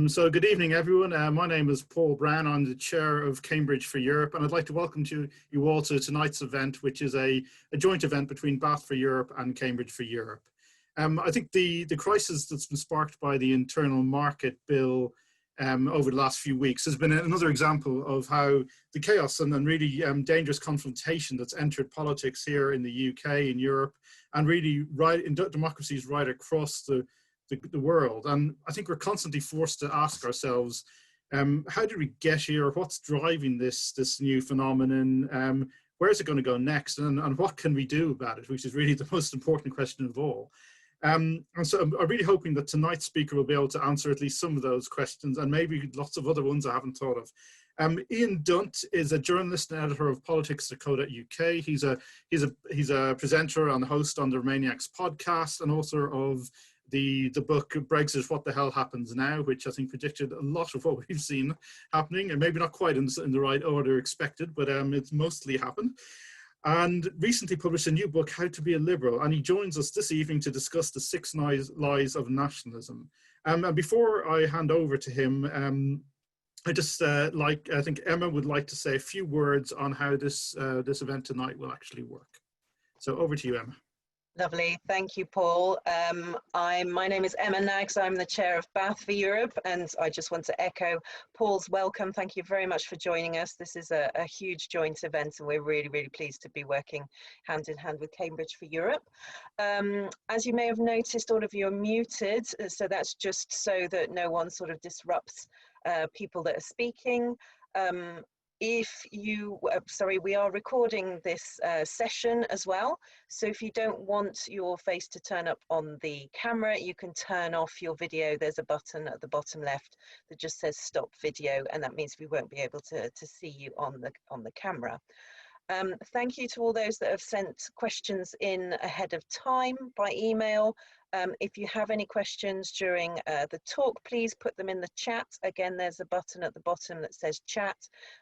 So good evening, everyone. My name is Paul Brown. I'm the chair of Cambridge for Europe, and I'd like to welcome you all to tonight's event, which is a joint event between Bath for Europe and Cambridge for Europe. I think the crisis that's been sparked by the internal market bill over the last few weeks has been another example of how the chaos and really dangerous confrontation that's entered politics here in the UK, in Europe, and really right in democracies right across the world. And I think we're constantly forced to ask ourselves, how did we get here? What's driving this new phenomenon? Where is it going to go next? And what can we do about it? Which is really the most important question of all. And so I'm really hoping that tonight's speaker will be able to answer at least some of those questions, and maybe lots of other ones I haven't thought of. Ian Dunt is a journalist and editor of politics.co.uk. He's a presenter and host on the Nags podcast, and author of the book Brexit, What the Hell Happens Now, which I think predicted a lot of what we've seen happening, and maybe not quite in the right order expected, but it's mostly happened. And recently published a new book, How to Be a Liberal, and he joins us this evening to discuss the 6 lies of nationalism. And before I hand over to him, I just I think Emma would like to say a few words on how this event tonight will actually work. So over to you, Emma. Lovely, thank you, Paul. My name is Emma Nags. I'm the chair of Bath for Europe, and I just want to echo Paul's welcome. Thank you very much for joining us. This is a huge joint event, and we're really, really pleased to be working hand in hand with Cambridge for Europe. As you may have noticed, all of you are muted, so that's just so that no one sort of disrupts people that are speaking. We are recording this session as well, so if you don't want your face to turn up on the camera, you can turn off your video. There's a button at the bottom left that just says stop video, and that means we won't be able to see you on the camera. Thank you to all those that have sent questions in ahead of time by email. If you have any questions during the talk, please put them in the chat. Again, there's a button at the bottom that says chat,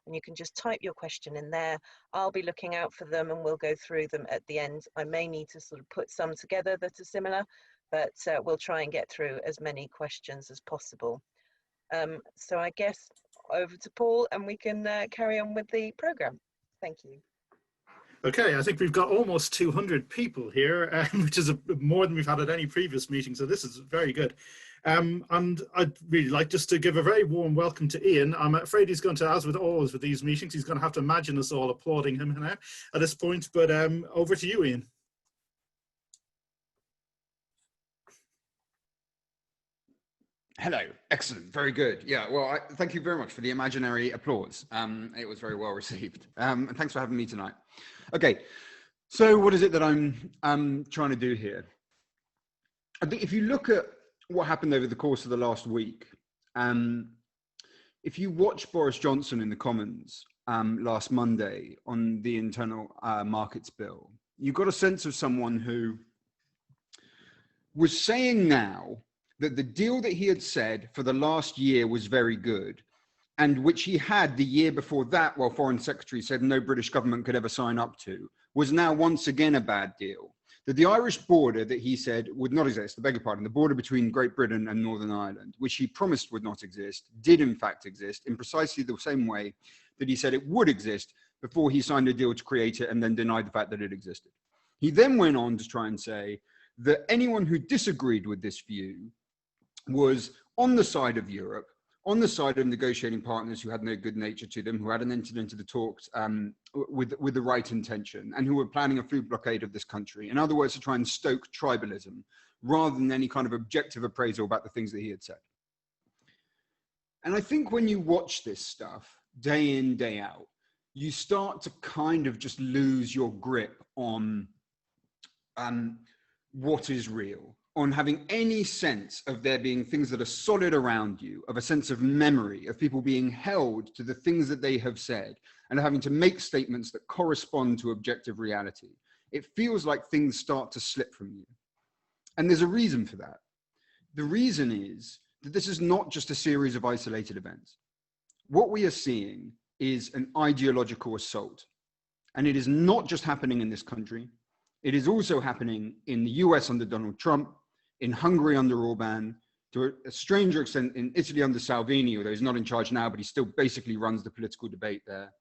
and you can just type your question in there. I'll be looking out for them, and we'll go through them at the end. I may need to sort of put some together that are similar, but we'll try and get through as many questions as possible. So I guess over to Paul, and we can carry on with the programme. Thank you. Okay, I think we've got almost 200 people here, which is more than we've had at any previous meeting, so this is very good. And I'd really like just to give a very warm welcome to Ian. I'm afraid he's going to, as with always with these meetings, he's going to have to imagine us all applauding him now at this point, but over to you, Ian. Hello, excellent, very good. Yeah, well, thank you very much for the imaginary applause. It was very well received. And thanks for having me tonight. Okay, so what is it that I'm trying to do here? I think if you look at what happened over the course of the last week, if you watch Boris Johnson in the Commons last Monday on the internal markets bill, you got a sense of someone who was saying now that the deal that he had said for the last year was very good, and which he had the year before that, while Foreign Secretary said no British government could ever sign up to, was now once again a bad deal. That the Irish border that he said would not exist, I beg your pardon, the border between Great Britain and Northern Ireland, which he promised would not exist, did in fact exist in precisely the same way that he said it would exist before he signed a deal to create it and then denied the fact that it existed. He then went on to try and say that anyone who disagreed with this view was on the side of Europe, on the side of negotiating partners who had no good nature to them, who hadn't entered into the talks with the right intention, and who were planning a food blockade of this country. In other words, to try and stoke tribalism, rather than any kind of objective appraisal about the things that he had said. And I think when you watch this stuff day in, day out, you start to kind of just lose your grip on what is real, on having any sense of there being things that are solid around you, of a sense of memory, of people being held to the things that they have said, and having to make statements that correspond to objective reality. It feels like things start to slip from you. And there's a reason for that. The reason is that this is not just a series of isolated events. What we are seeing is an ideological assault. And it is not just happening in this country. It is also happening in the US under Donald Trump, in Hungary under Orban, to a stranger extent in Italy under Salvini, although he's not in charge now, but he still basically runs the political debate there.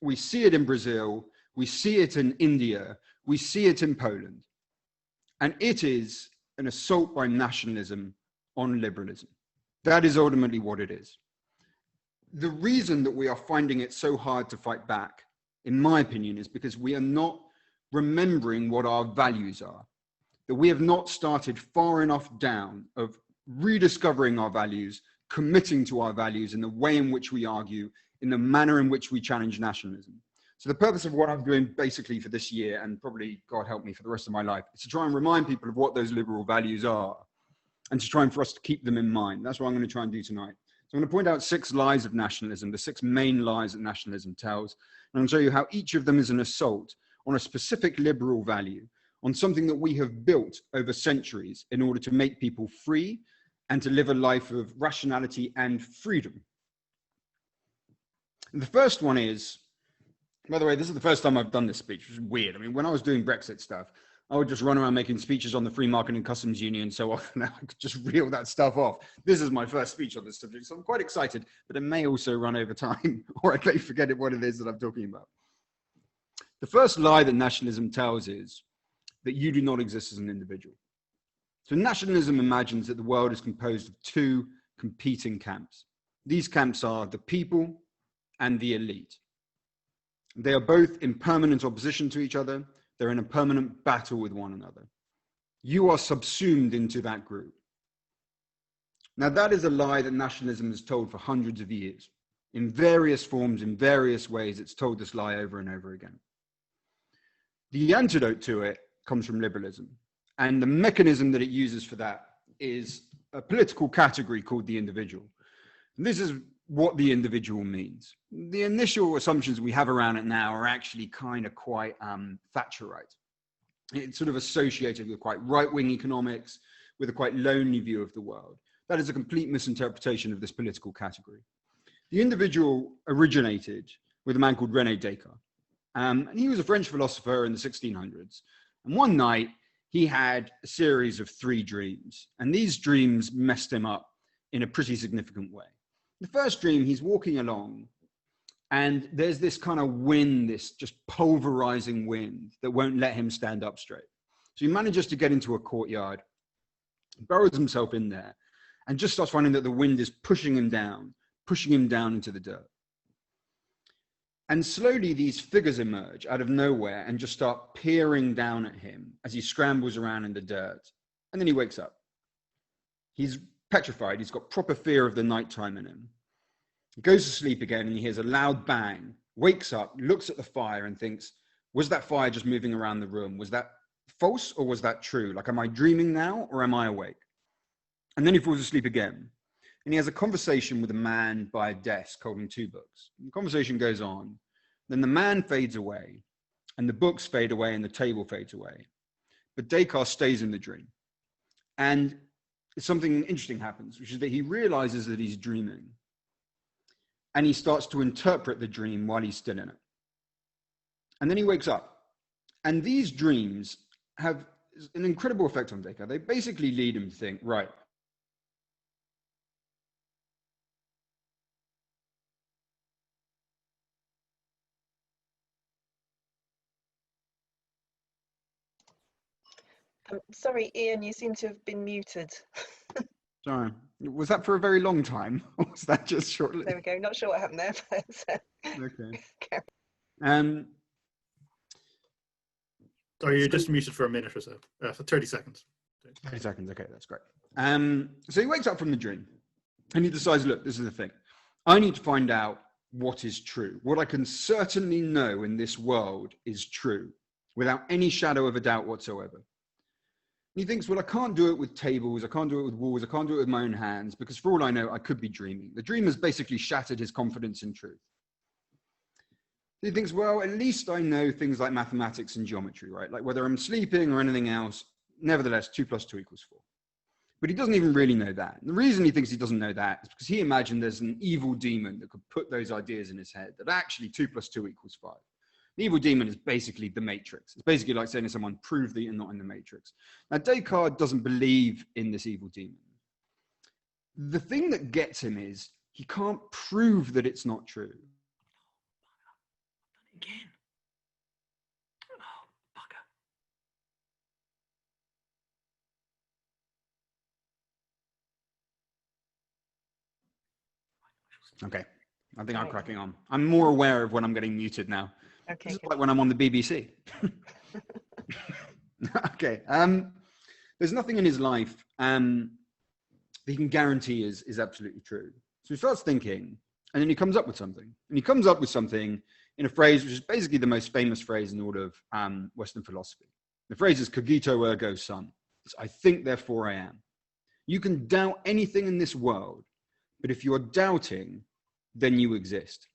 We see it in Brazil, we see it in India, we see it in Poland. And it is an assault by nationalism on liberalism. That is ultimately what it is. The reason that we are finding it so hard to fight back, in my opinion, is because we are not remembering what our values are. That we have not started far enough down of rediscovering our values, committing to our values in the way in which we argue, in the manner in which we challenge nationalism. So the purpose of what I'm doing basically for this year, and probably, God help me, for the rest of my life, is to try and remind people of what those liberal values are, and to try and for us to keep them in mind. That's what I'm going to try and do tonight. So I'm going to point out 6 lies of nationalism, the 6 main lies that nationalism tells, and I'll show you how each of them is an assault on a specific liberal value, on something that we have built over centuries in order to make people free and to live a life of rationality and freedom. And the first one is, by the way, this is the first time I've done this speech, which is weird. I mean, when I was doing Brexit stuff, I would just run around making speeches on the free market and customs union so often I could just reel that stuff off. This is my first speech on this subject, so I'm quite excited, but it may also run over time, or I may forget what it is that I'm talking about. The first lie that nationalism tells is that you do not exist as an individual. So nationalism imagines that the world is composed of 2 competing camps. These camps are the people and the elite. They are both in permanent opposition to each other. They're in a permanent battle with one another. You are subsumed into that group. Now, that is a lie that nationalism has told for hundreds of years. In various forms, in various ways, it's told this lie over and over again. The antidote to it comes from liberalism. And the mechanism that it uses for that is a political category called the individual. And this is what the individual means. The initial assumptions we have around it now are actually kind of quite Thatcherite. It's sort of associated with quite right-wing economics, with a quite lonely view of the world. That is a complete misinterpretation of this political category. The individual originated with a man called René Descartes. And he was a French philosopher in the 1600s. And one night, he had a series of 3 dreams. And these dreams messed him up in a pretty significant way. The first dream, he's walking along, and there's this kind of wind, this just pulverizing wind that won't let him stand up straight. So he manages to get into a courtyard, burrows himself in there, and just starts finding that the wind is pushing him down into the dirt. And slowly these figures emerge out of nowhere and just start peering down at him as he scrambles around in the dirt. And then he wakes up. He's petrified. He's got proper fear of the nighttime in him. He goes to sleep again and he hears a loud bang, wakes up, looks at the fire and thinks, was that fire just moving around the room? Was that false or was that true? Like, am I dreaming now or am I awake? And then he falls asleep again. And he has a conversation with a man by a desk holding 2 books. And the conversation goes on. Then the man fades away and the books fade away and the table fades away. But Descartes stays in the dream. And something interesting happens, which is that he realizes that he's dreaming. And he starts to interpret the dream while he's still in it. And then he wakes up. And these dreams have an incredible effect on Descartes. They basically lead him to think, right, Sorry, Ian, you seem to have been muted. sorry, was that for a very long time? Or was that just shortly? There we go. Not sure what happened there, but Okay. Sorry, you're just muted for a minute or so, for 30 seconds. 30 seconds, okay, that's great. So he wakes up from the dream and he decides, look, this is the thing. I need to find out what is true. What I can certainly know in this world is true without any shadow of a doubt whatsoever. And he thinks, well, I can't do it with tables, I can't do it with walls, I can't do it with my own hands, because for all I know, I could be dreaming. The dream has basically shattered his confidence in truth. He thinks, well, at least I know things like mathematics and geometry, right? Like whether I'm sleeping or anything else, nevertheless, 2 + 2 = 4. But he doesn't even really know that. And the reason he thinks he doesn't know that is because he imagined there's an evil demon that could put those ideas in his head, that actually 2 + 2 = 5. The evil demon is basically the matrix. It's basically like saying to someone, prove that you're not in the matrix. Now, Descartes doesn't believe in this evil demon. the thing that gets him is he can't prove that it's not true. Again. Oh, bugger. Okay, I think I'm Right. cracking on. I'm more aware of when I'm getting muted now. Okay. This is Good. like when I'm on the BBC. Okay, there's nothing in his life that he can guarantee is absolutely true. So he starts thinking, and then he comes up with something. And he comes up with something in a phrase which is basically the most famous phrase in all of Western philosophy. The phrase is cogito ergo sum. It's, I think, therefore I am. You can doubt anything in this world, but if you're doubting, then you exist.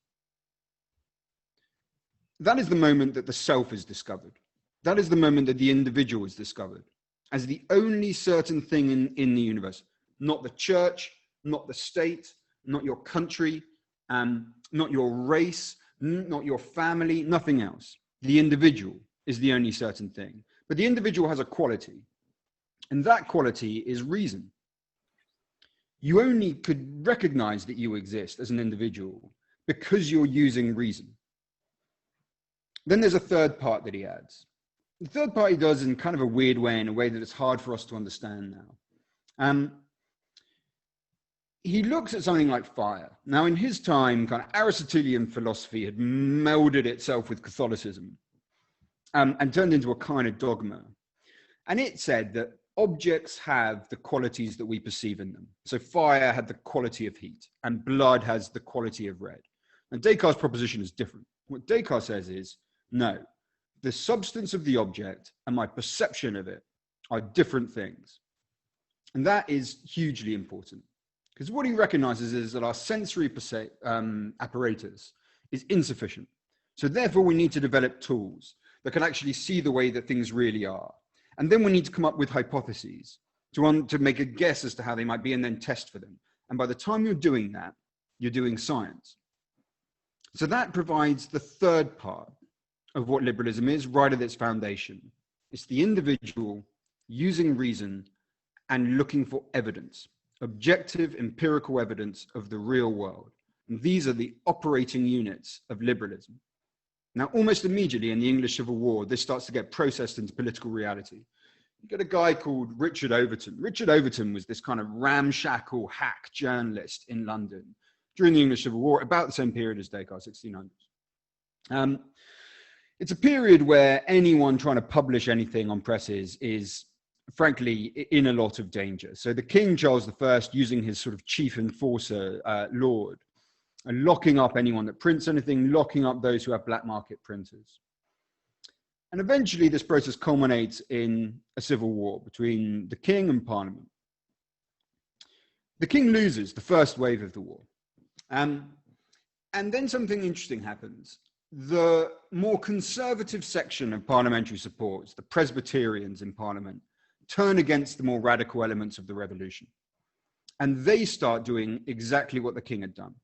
That is the moment that the self is discovered. That is the moment that the individual is discovered as the only certain thing in the universe. Not the church, not the state, not your country, not your race, not your family, nothing else. The individual is the only certain thing. But the individual has a quality, and that quality is reason. You only could recognize that you exist as an individual because you're using reason. Then there's a third part that he adds. The third part he does in kind of a weird way, in a way that it's hard for us to understand now. He looks at something like fire. Now, in his time, kind of Aristotelian philosophy had melded itself with Catholicism and turned into a kind of dogma. And it said that objects have the qualities that we perceive in them. So fire had the quality of heat, and blood has the quality of red. And Descartes' proposition is different. What Descartes says is, no, the substance of the object and my perception of it are different things. And that is hugely important. Because what he recognizes is that our sensory apparatus is insufficient. So therefore, we need to develop tools that can actually see the way that things really are. And then we need to come up with hypotheses to make a guess as to how they might be and then test for them. And by the time you're doing that, you're doing science. So that provides the third part of what liberalism is right at its foundation. It's the individual using reason and looking for evidence. Objective, empirical evidence of the real world. And these are the operating units of liberalism. Now, almost immediately in the English Civil War, this starts to get processed into political reality. You get a guy called Richard Overton. Richard Overton was this kind of ramshackle hack journalist in London during the English Civil War, about the same period as Descartes, 1600s. It's a period where anyone trying to publish anything on presses is frankly in a lot of danger. So the King Charles I, using his sort of chief enforcer, Lord, and locking up anyone that prints anything, locking up those who have black market printers. And eventually this process culminates in a civil war between the king and parliament. The king loses the first wave of the war. And then something interesting happens. The more conservative section of parliamentary supports, the Presbyterians in parliament, turn against the more radical elements of the revolution. And they start doing exactly what the king had done.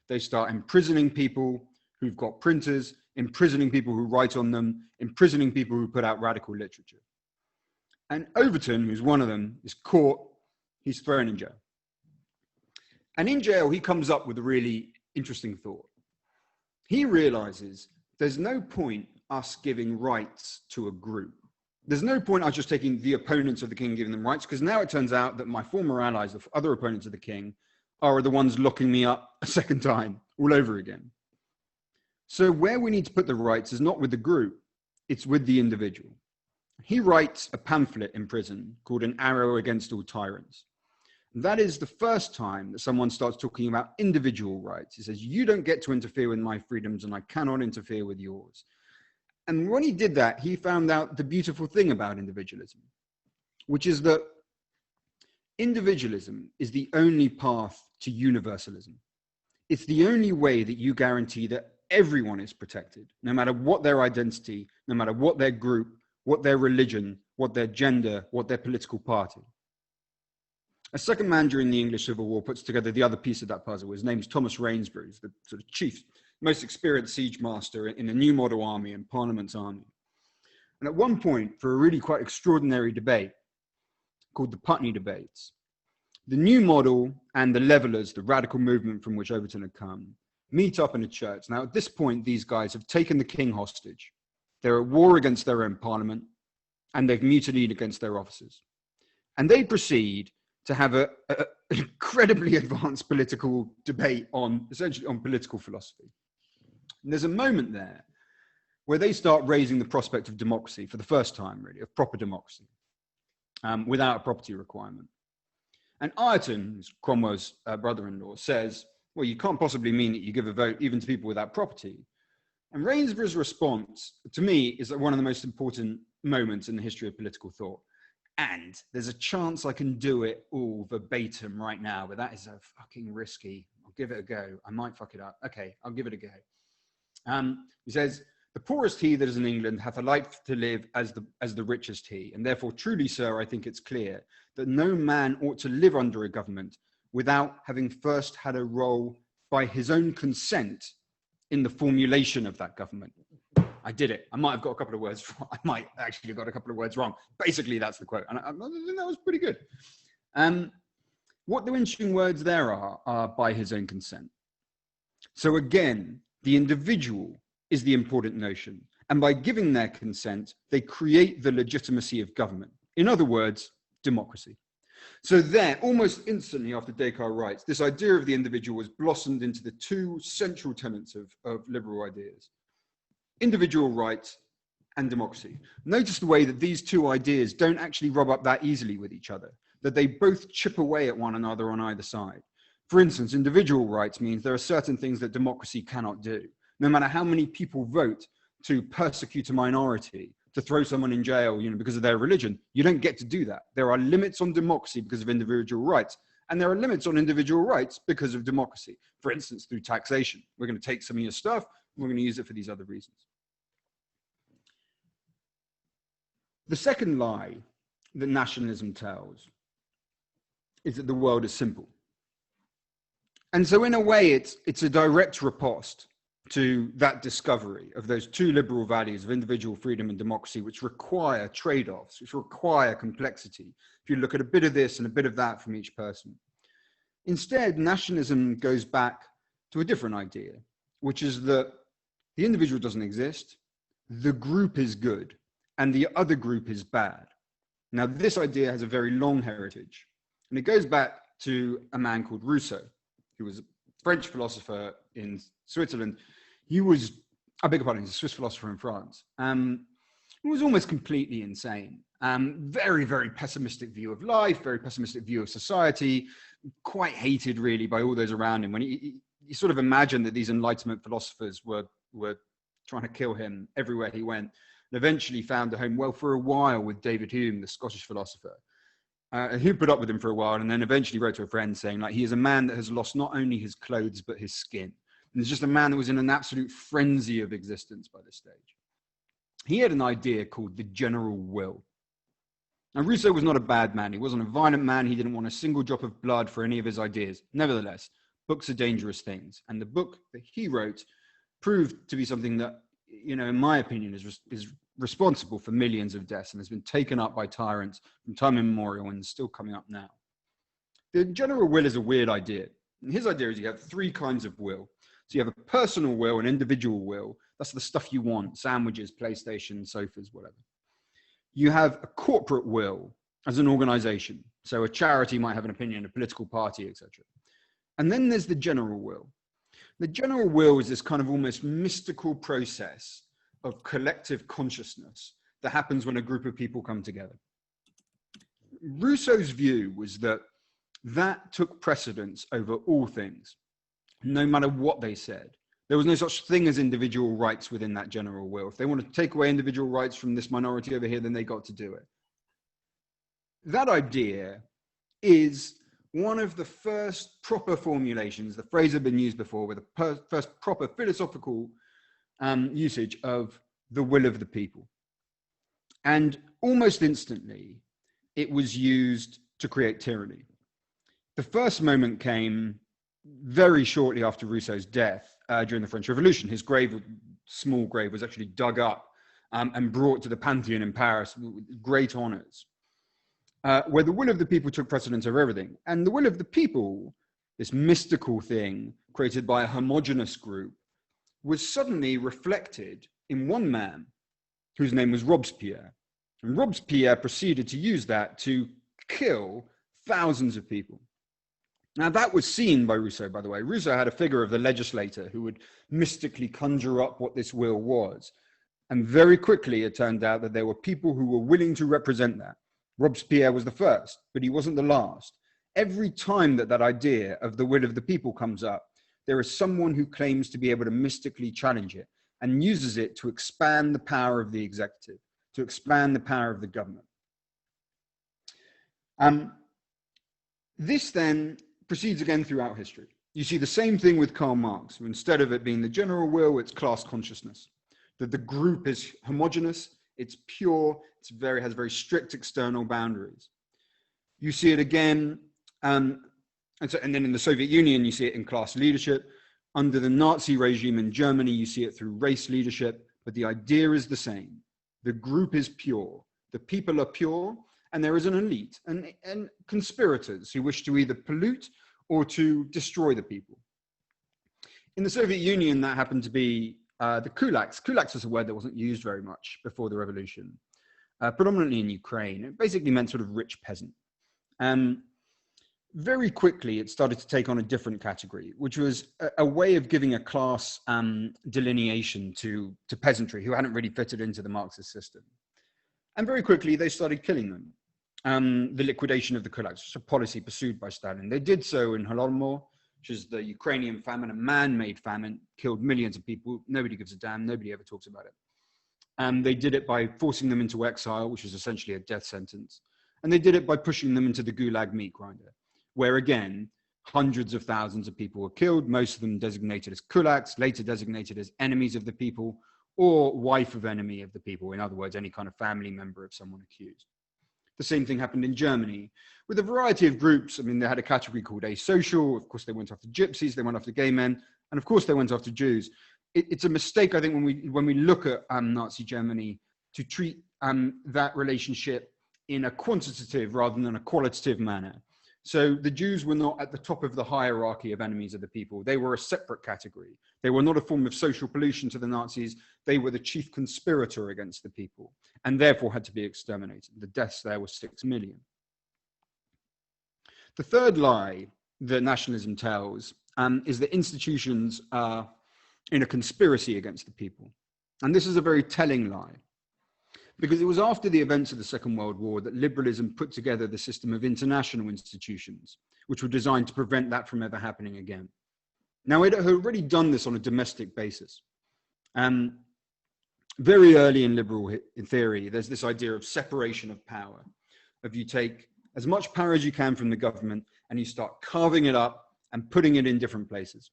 They start imprisoning people who've got printers, imprisoning people who write on them, imprisoning people who put out radical literature. And Overton, who's one of them, is caught, he's thrown in jail. And in jail, he comes up with a really interesting thought. He realizes there's no point us giving rights to a group. There's no point us just taking the opponents of the king and giving them rights, because now it turns out that my former allies, the other opponents of the king, are the ones locking me up a second time, all over again. So where we need to put the rights is not with the group, it's with the individual. He writes a pamphlet in prison called An Arrow Against All Tyrants. And that is the first time that someone starts talking about individual rights. He says, you don't get to interfere with my freedoms and I cannot interfere with yours. And when he did that, he found out the beautiful thing about individualism, which is that individualism is the only path to universalism. It's the only way that you guarantee that everyone is protected, no matter what their identity, no matter what their group, what their religion, what their gender, what their political party. A second man during the English Civil War puts together the other piece of that puzzle. His name's Thomas Rainsbury, the sort of chief, most experienced siege master in the new model army and Parliament's army. And at one point, for a really quite extraordinary debate called the Putney debates, The new model and the levelers, the radical movement from which Overton had come, meet up in a church. Now, at this point, these guys have taken the king hostage. They're at war against their own parliament, and they've mutinied against their officers. And they proceed to have an incredibly advanced political debate on, essentially, on political philosophy. And there's a moment there where they start raising the prospect of democracy for the first time, really, of proper democracy, without a property requirement. And Ireton, Cromwell's brother-in-law, says, well, you can't possibly mean that you give a vote even to people without property. And Rainsborough's response, to me, is one of the most important moments in the history of political thought. And there's a chance I can do it all verbatim right now, but that is a fucking risky. I'll give it a go. I might fuck it up. Okay, I'll give it a go. He says, the poorest he that is in England hath a life to live as the richest he. And therefore, truly, sir, I think it's clear that no man ought to live under a government without having first had a role by his own consent in the formulation of that government. I did it. I might have got a couple of words wrong. I might actually have got a couple of words wrong. Basically, that's the quote. And I think that was pretty good. What the interesting words there are by his own consent. So again, the individual is the important notion. And by giving their consent, they create the legitimacy of government. In other words, democracy. So there, almost instantly after Descartes writes, this idea of the individual was blossomed into the two central tenets of liberal ideas: individual rights and democracy. Notice the way that these two ideas don't actually rub up that easily with each other, that they both chip away at one another on either side. For instance, individual rights means there are certain things that democracy cannot do. No matter how many people vote to persecute a minority, to throw someone in jail, because of their religion, you don't get to do that. There are limits on democracy because of individual rights, and there are limits on individual rights because of democracy. For instance, through taxation. We're going to take some of your stuff, and we're going to use it for these other reasons. The second lie that nationalism tells is that the world is simple. And so in a way, it's a direct riposte to that discovery of those two liberal values of individual freedom and democracy, which require trade-offs, which require complexity. If you look at a bit of this and a bit of that from each person. Instead, nationalism goes back to a different idea, which is that the individual doesn't exist, the group is good, and the other group is bad. Now, this idea has a very long heritage, and it goes back to a man called Rousseau, who was a French philosopher in Switzerland. He was, I beg your pardon, he's a Swiss philosopher in France. He was almost completely insane. Very, very pessimistic view of life, very pessimistic view of society, quite hated really by all those around him. When he sort of imagined that these Enlightenment philosophers were trying to kill him everywhere he went, and eventually found a home, well, for a while with David Hume, the Scottish philosopher. Who put up with him for a while and then eventually wrote to a friend saying, like, he is a man that has lost not only his clothes, but his skin. And he's just a man that was in an absolute frenzy of existence by this stage. He had an idea called the general will. Now, Rousseau was not a bad man. He wasn't a violent man. He didn't want a single drop of blood for any of his ideas. Nevertheless, books are dangerous things. And the book that he wrote proved to be something that, in my opinion, is responsible for millions of deaths and has been taken up by tyrants from time immemorial and is still coming up now. The general will is a weird idea. And his idea is you have three kinds of will. So you have a personal will, an individual will. That's the stuff you want: sandwiches, PlayStation, sofas, whatever. You have a corporate will as an organization. So a charity might have an opinion, a political party, etc. And then there's the general will. The general will is this kind of almost mystical process of collective consciousness that happens when a group of people come together. Rousseau's view was that took precedence over all things, no matter what they said. There was no such thing as individual rights within that general will. If they wanted to take away individual rights from this minority over here, then they got to do it. That idea is one of the first proper formulations. The phrase had been used before with the first proper philosophical usage of the will of the people. And almost instantly, it was used to create tyranny. The first moment came very shortly after Rousseau's death during the French Revolution. His grave, small grave, was actually dug up and brought to the Pantheon in Paris with great honors. where the will of the people took precedence over everything. And the will of the people, this mystical thing created by a homogenous group, was suddenly reflected in one man whose name was Robespierre. And Robespierre proceeded to use that to kill thousands of people. Now, that was seen by Rousseau, by the way. Rousseau had a figure of the legislator who would mystically conjure up what this will was. And very quickly, it turned out that there were people who were willing to represent that. Robespierre was the first, but he wasn't the last. Every time that that idea of the will of the people comes up, there is someone who claims to be able to mystically challenge it and uses it to expand the power of the executive, to expand the power of the government. This then proceeds again throughout history. You see the same thing with Karl Marx. Instead of it being the general will, it's class consciousnness. That the group is homogeneous, it's pure, has very strict external boundaries. You see it again, and then in the Soviet Union, you see it in class leadership. Under the Nazi regime in Germany, you see it through race leadership, but the idea is the same. The group is pure, the people are pure, and there is an elite and conspirators who wish to either pollute or to destroy the people. In the Soviet Union, that happened to be the kulaks. Kulaks was a word that wasn't used very much before the revolution, predominantly in Ukraine. It basically meant sort of rich peasant. Very quickly, it started to take on a different category, which was a way of giving a class delineation to peasantry who hadn't really fitted into the Marxist system. And very quickly, they started killing them. The liquidation of the kulaks was a policy pursued by Stalin. They did so in Holodomor, which is the Ukrainian famine, a man-made famine, killed millions of people. Nobody gives a damn. Nobody ever talks about it. And they did it by forcing them into exile, which was essentially a death sentence. And they did it by pushing them into the Gulag meat grinder, where again, hundreds of thousands of people were killed, most of them designated as kulaks, later designated as enemies of the people, or wife of enemy of the people. In other words, any kind of family member of someone accused. The same thing happened in Germany with a variety of groups. I mean, they had a category called asocial. Of course, they went after gypsies, they went after gay men, and of course, they went after Jews. It's a mistake, I think, when we look at Nazi Germany to treat that relationship in a quantitative rather than a qualitative manner. So the Jews were not at the top of the hierarchy of enemies of the people. They were a separate category. They were not a form of social pollution to the Nazis. They were the chief conspirator against the people and therefore had to be exterminated. The deaths there were 6 million. The third lie that nationalism tells is that institutions are in a conspiracy against the people. And this is a very telling lie, because it was after the events of the Second World War that liberalism put together the system of international institutions, which were designed to prevent that from ever happening again. Now, it had already done this on a domestic basis. Very early in liberal theory, there's this idea of separation of power, of you take as much power as you can from the government and you start carving it up and putting it in different places.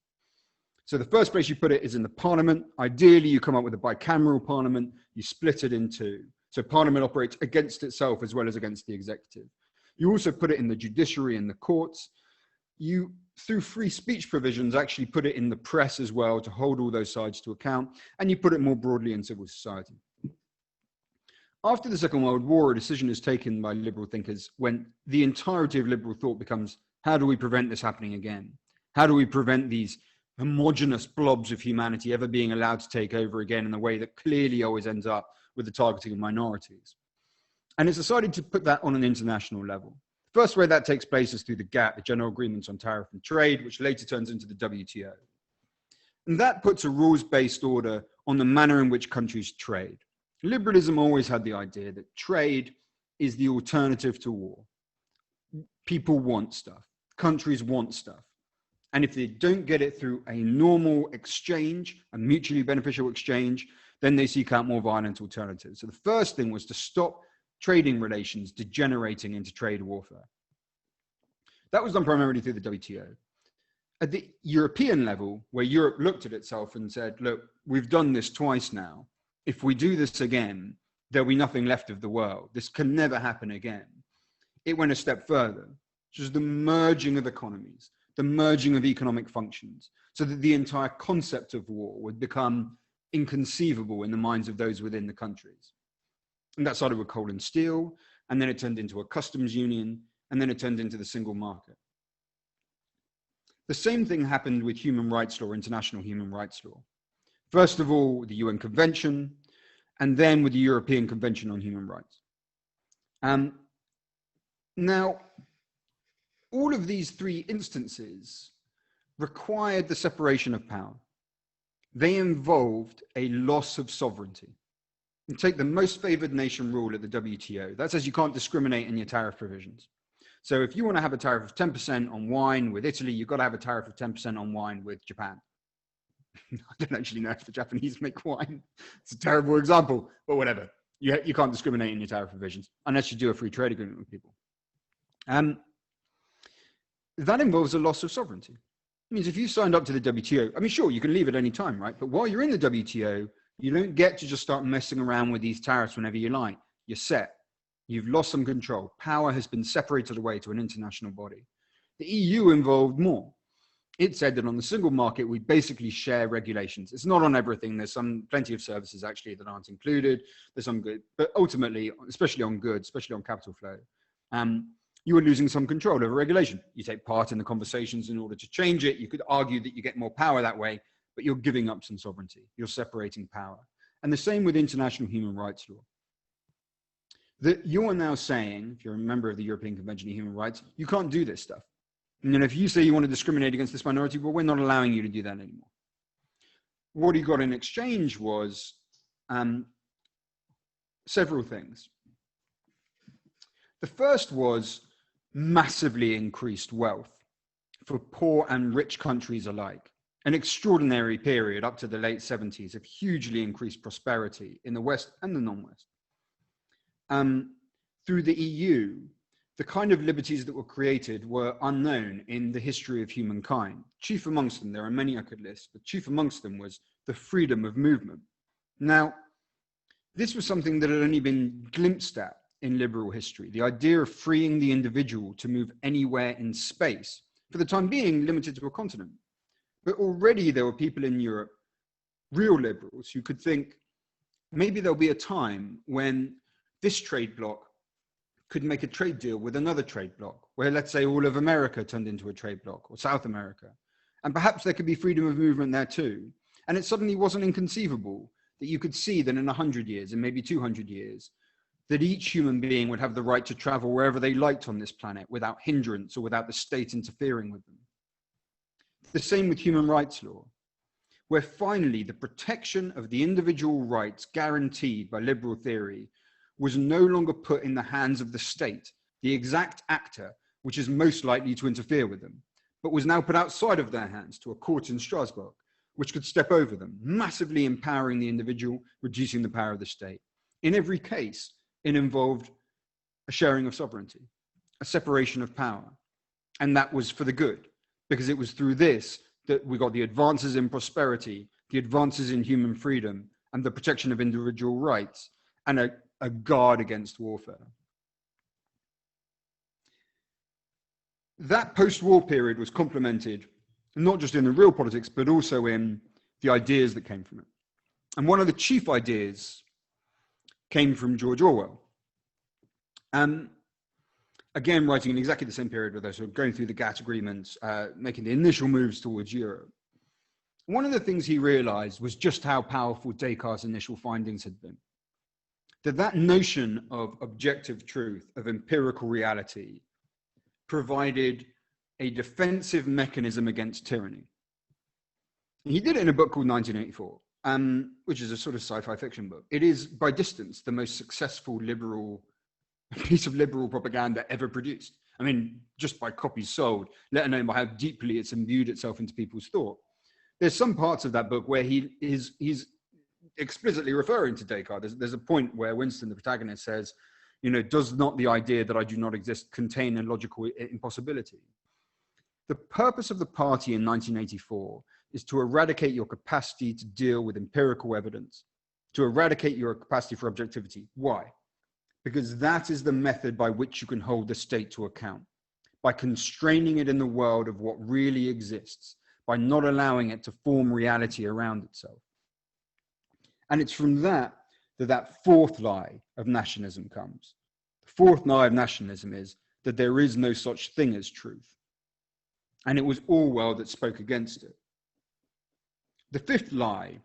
So the first place you put it is in the parliament. Ideally, you come up with a bicameral parliament, you split it in two. So parliament operates against itself as well as against the executive. You also put it in the judiciary and the courts. You, through free speech provisions, actually put it in the press as well to hold all those sides to account. And you put it more broadly in civil society. After the Second World War, a decision is taken by liberal thinkers when the entirety of liberal thought becomes, how do we prevent this happening again? How do we prevent these homogenous blobs of humanity ever being allowed to take over again in a way that clearly always ends up with the targeting of minorities? And it's decided to put that on an international level. The first way that takes place is through the GATT, the General Agreements on Tariff and Trade, which later turns into the WTO. And that puts a rules-based order on the manner in which countries trade. Liberalism always had the idea that trade is the alternative to war. People want stuff. Countries want stuff. And if they don't get it through a normal exchange, a mutually beneficial exchange, then they seek out more violent alternatives. So the first thing was to stop trading relations degenerating into trade warfare. That was done primarily through the WTO. At the European level, where Europe looked at itself and said, look, we've done this twice now. If we do this again, there'll be nothing left of the world. This can never happen again. It went a step further, which is the merging of economies, the merging of economic functions, so that the entire concept of war would become inconceivable in the minds of those within the countries. And that started with coal and steel. and then it turned into a customs union, and then it turned into the single market. The same thing happened with human rights law, international human rights law. First of all, the UN Convention, and then with the European Convention on Human Rights. Now, all of these three instances required the separation of power. They involved a loss of sovereignty. You take the most favored nation rule at the WTO. That says you can't discriminate in your tariff provisions. So if you want to have a tariff of 10% on wine with Italy, you've got to have a tariff of 10% on wine with Japan. I don't actually know if the Japanese make wine. It's a terrible example, but whatever. You can't discriminate in your tariff provisions unless you do a free trade agreement with people. That involves a loss of sovereignty. It means if you signed up to the WTO, I mean, sure, you can leave at any time, right? But while you're in the WTO, you don't get to just start messing around with these tariffs whenever you like. You're set. You've lost some control. Power has been separated away to an international body. The EU involved more. It said that on the single market, we basically share regulations. It's not on everything. There's plenty of services actually that aren't included. There's some good, but ultimately, especially on goods, especially on capital flow, you are losing some control over regulation. You take part in the conversations in order to change it. You could argue that you get more power that way, but you're giving up some sovereignty. You're separating power. And the same with international human rights law. That you are now saying, if you're a member of the European Convention on Human Rights, you can't do this stuff. And then if you say you want to discriminate against this minority, well, we're not allowing you to do that anymore. What he got in exchange was several things. The first was massively increased wealth for poor and rich countries alike. An extraordinary period up to the late 70s of hugely increased prosperity in the West and the non-West. Through the EU, the kind of liberties that were created were unknown in the history of humankind. Chief amongst them, there are many I could list, but chief amongst them was the freedom of movement. Now, this was something that had only been glimpsed at in liberal history, the idea of freeing the individual to move anywhere in space, for the time being limited to a continent. But already there were people in Europe, real liberals, who could think, maybe there'll be a time when this trade bloc could make a trade deal with another trade bloc, where let's say all of America turned into a trade bloc, or South America. And perhaps there could be freedom of movement there too. And it suddenly wasn't inconceivable that you could see that in 100 years, and maybe 200 years, that each human being would have the right to travel wherever they liked on this planet without hindrance or without the state interfering with them. The same with human rights law, where finally the protection of the individual rights guaranteed by liberal theory was no longer put in the hands of the state, the exact actor which is most likely to interfere with them, but was now put outside of their hands to a court in Strasbourg, which could step over them, massively empowering the individual, reducing the power of the state. In every case, it involved a sharing of sovereignty, a separation of power, and that was for the good, because it was through this that we got the advances in prosperity, the advances in human freedom, and the protection of individual rights, and a guard against warfare. That post-war period was complemented not just in the real politics, but also in the ideas that came from it. And one of the chief ideas came from George Orwell. Again, writing in exactly the same period with us, so going through the GATT agreements, making the initial moves towards Europe. One of the things he realized was just how powerful Descartes' initial findings had been. That notion of objective truth, of empirical reality, provided a defensive mechanism against tyranny. He did it in a book called 1984, which is a sort of sci-fi fiction book. It is, by distance, the most successful piece of liberal propaganda ever produced. I mean, just by copies sold, let alone by how deeply it's imbued itself into people's thought. There's some parts of that book where he's explicitly referring to Descartes. There's a point where Winston, the protagonist, says, you know, does not the idea that I do not exist contain a logical impossibility? The purpose of the party in 1984 is to eradicate your capacity to deal with empirical evidence, to eradicate your capacity for objectivity. Why? Because that is the method by which you can hold the state to account, by constraining it in the world of what really exists, by not allowing it to form reality around itself. And it's from that fourth lie of nationalism comes. The fourth lie of nationalism is that there is no such thing as truth. And it was Orwell that spoke against it. The fifth lie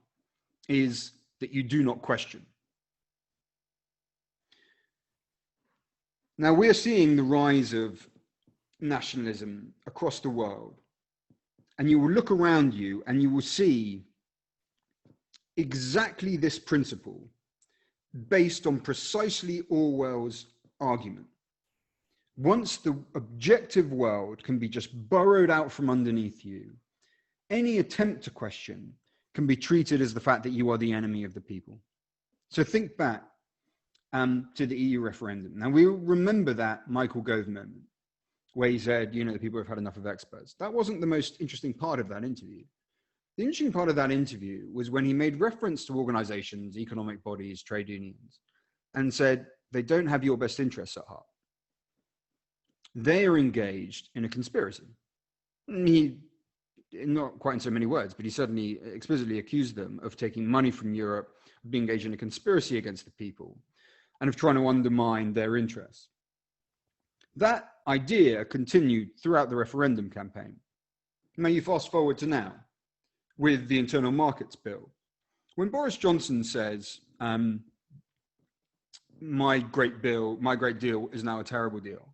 is that you do not question. Now, we are seeing the rise of nationalism across the world. And you will look around you and you will see exactly this principle based on precisely Orwell's argument. Once the objective world can be just burrowed out from underneath you, any attempt to question can be treated as the fact that you are the enemy of the people. So think back to the EU referendum. Now, we remember that Michael Gove moment where he said, you know, the people have had enough of experts. That wasn't the most interesting part of that interview. The interesting part of that interview was when he made reference to organizations, economic bodies, trade unions, and said, they don't have your best interests at heart. They are engaged in a conspiracy. He, not quite in so many words, but he certainly explicitly accused them of taking money from Europe, of being engaged in a conspiracy against the people, and of trying to undermine their interests. That idea continued throughout the referendum campaign. Now you fast forward to now with the Internal Markets Bill. When Boris Johnson says, my great deal is now a terrible deal,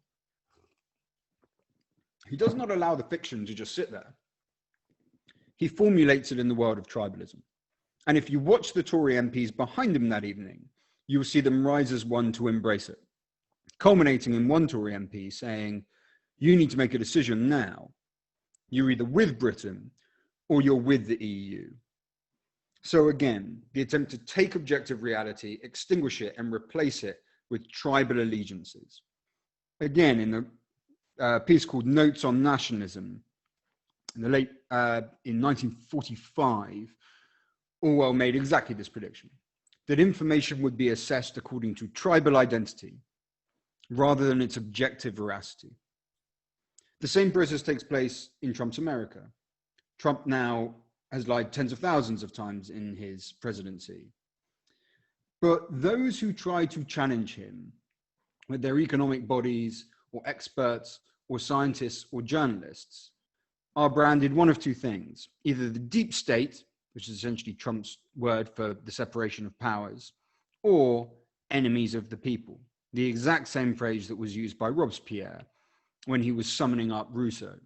he does not allow the fiction to just sit there. He formulates it in the world of tribalism. And if you watch the Tory MPs behind him that evening, you will see them rise as one to embrace it, culminating in one Tory MP saying, you need to make a decision now. You're either with Britain or you're with the EU. So again, the attempt to take objective reality, extinguish it, and replace it with tribal allegiances. Again, in a piece called Notes on Nationalism, in 1945, Orwell made exactly this prediction, that information would be assessed according to tribal identity rather than its objective veracity. The same process takes place in Trump's America. Trump now has lied tens of thousands of times in his presidency. But those who try to challenge him with their economic bodies or experts or scientists or journalists are branded one of two things: either the deep state, which is essentially Trump's word for the separation of powers, or enemies of the people, the exact same phrase that was used by Robespierre when he was summoning up Rousseau.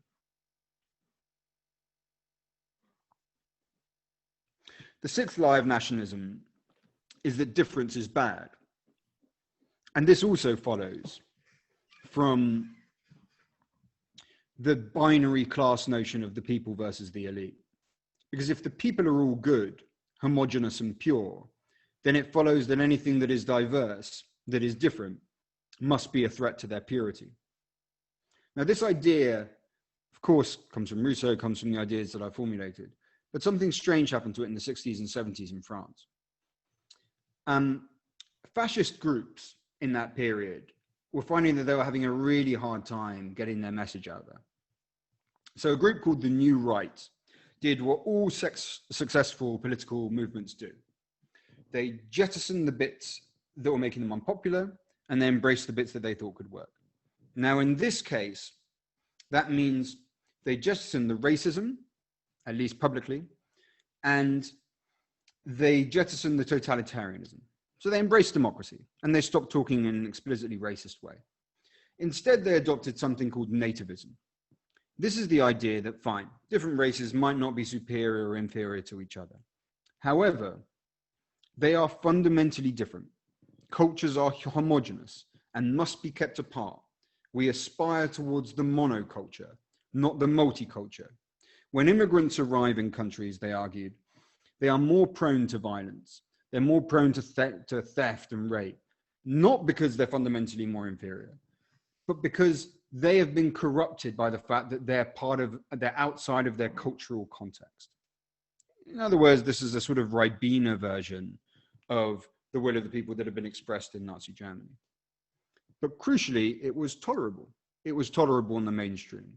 The sixth lie of nationalism is that difference is bad. And this also follows from the binary class notion of the people versus the elite. Because if the people are all good, homogeneous and pure, then it follows that anything that is diverse, that is different, must be a threat to their purity. Now, this idea, of course, comes from Rousseau, comes from the ideas that I formulated, but something strange happened to it in the 60s and 70s in France. Fascist groups in that period were finding that they were having a really hard time getting their message out there. So a group called the New Right did what all successful political movements do. They jettisoned the bits that were making them unpopular, and they embraced the bits that they thought could work. Now, in this case, that means they jettisoned the racism, at least publicly, and they jettisoned the totalitarianism. So they embraced democracy, and they stopped talking in an explicitly racist way. Instead, they adopted something called nativism. This is the idea that, fine, different races might not be superior or inferior to each other. However, they are fundamentally different. Cultures are homogeneous and must be kept apart. We aspire towards the monoculture, not the multiculture. When immigrants arrive in countries, they argued, they are more prone to violence. They're more prone to theft and rape, not because they're fundamentally more inferior, but because they have been corrupted by the fact that they're outside of their cultural context. In other words, this is a sort of Ribena version of the will of the people that have been expressed in Nazi Germany. But crucially, it was tolerable. It was tolerable in the mainstream.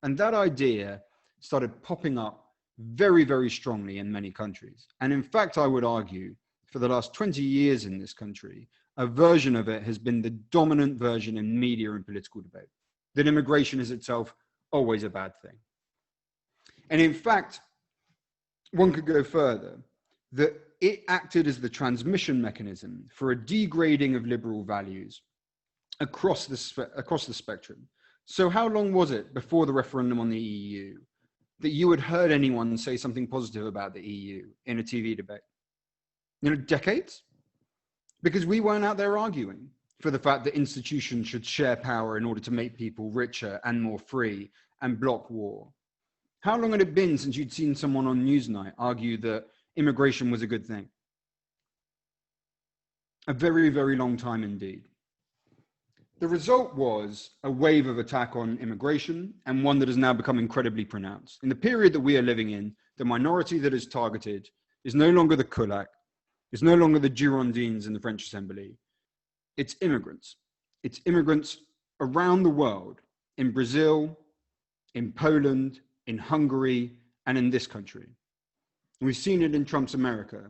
And that idea started popping up very, very strongly in many countries. And in fact, I would argue, for the last 20 years in this country, a version of it has been the dominant version in media and political debate, that immigration is itself always a bad thing. And in fact, one could go further, that it acted as the transmission mechanism for a degrading of liberal values across the spectrum. So how long was it before the referendum on the EU that you had heard anyone say something positive about the EU in a TV debate? You know, decades? Because we weren't out there arguing for the fact that institutions should share power in order to make people richer and more free and block war. How long had it been since you'd seen someone on Newsnight argue that immigration was a good thing? A very, very long time indeed. The result was a wave of attack on immigration, and one that has now become incredibly pronounced. In the period that we are living in, the minority that is targeted is no longer the Kulak, it's no longer the Girondins in the French Assembly. It's immigrants. It's immigrants around the world, in Brazil, in Poland, in Hungary, and in this country. We've seen it in Trump's America,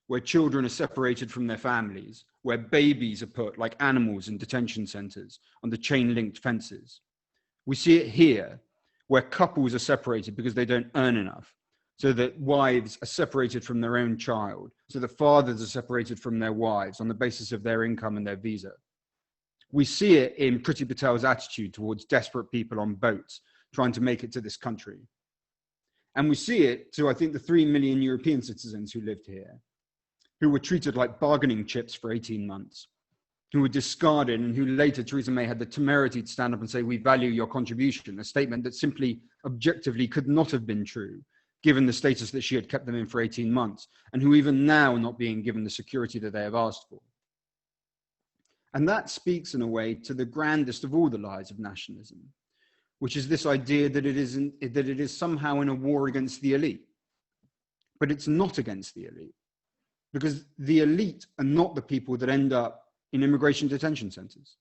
where children are separated from their families, where babies are put like animals in detention centers on the chain-linked fences. We see it here, where couples are separated because they don't earn enough, so that wives are separated from their own child, so that fathers are separated from their wives on the basis of their income and their visa. We see it in Priti Patel's attitude towards desperate people on boats trying to make it to this country. And we see it to, I think, the 3 million European citizens who lived here, who were treated like bargaining chips for 18 months, who were discarded, and who later Theresa May had the temerity to stand up and say, "We value your contribution," a statement that simply objectively could not have been true, given the status that she had kept them in for 18 months, and who even now are not being given the security that they have asked for. And that speaks in a way to the grandest of all the lies of nationalism, which is this idea that it is somehow in a war against the elite. But it's not against the elite, because the elite are not the people that end up in immigration detention centers.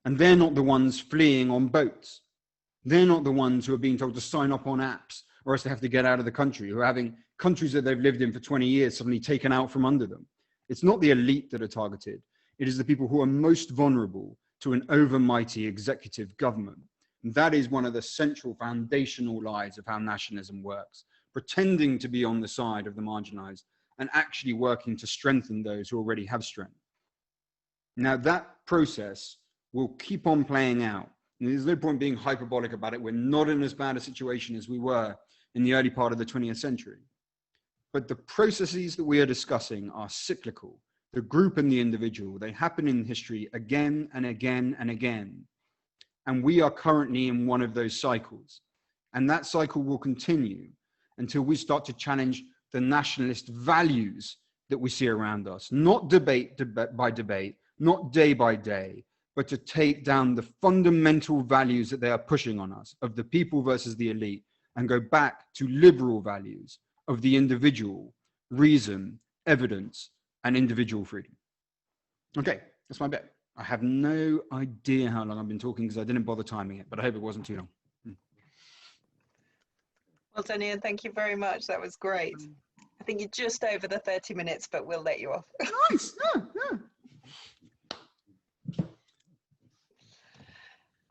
And they're not the ones fleeing on boats. They're not the ones who are being told to sign up on apps or else they have to get out of the country, who are having countries that they've lived in for 20 years suddenly taken out from under them. It's not the elite that are targeted. It is the people who are most vulnerable to an overmighty executive government. And that is one of the central foundational lies of how nationalism works, pretending to be on the side of the marginalized and actually working to strengthen those who already have strength. Now that process will keep on playing out. And there's no point being hyperbolic about it. We're not in as bad a situation as we were in the early part of the 20th century. But the processes that we are discussing are cyclical. The group and the individual, they happen in history again and again and again. And we are currently in one of those cycles. And that cycle will continue until we start to challenge the nationalist values that we see around us. Not debate by debate, not day by day, but to take down the fundamental values that they are pushing on us, of the people versus the elite, and go back to liberal values of the individual, reason, evidence, and individual freedom. Okay, that's my bit. I have no idea how long I've been talking because I didn't bother timing it, but I hope it wasn't too long. Well done, Ian. Thank you very much. That was great. I think you're just over the 30 minutes, but we'll let you off. Nice. Yeah.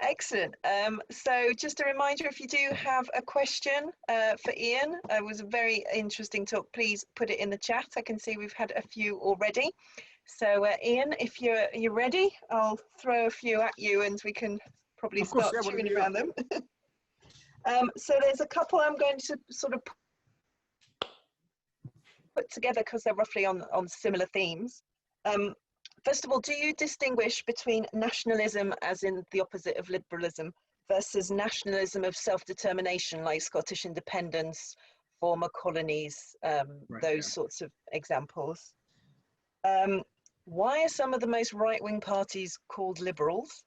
Excellent. So just a reminder, if you do have a question for Ian, it was a very interesting talk. Please put it in the chat. I can see we've had a few already. So Ian, if you're ready, I'll throw a few at you and we can probably start chewing around them. So there's a couple I'm going to sort of put together because they're roughly on similar themes. First of all, do you distinguish between nationalism, as in the opposite of liberalism, versus nationalism of self-determination, like Scottish independence, former colonies, those sorts of examples? Why are some of the most right-wing parties called liberals?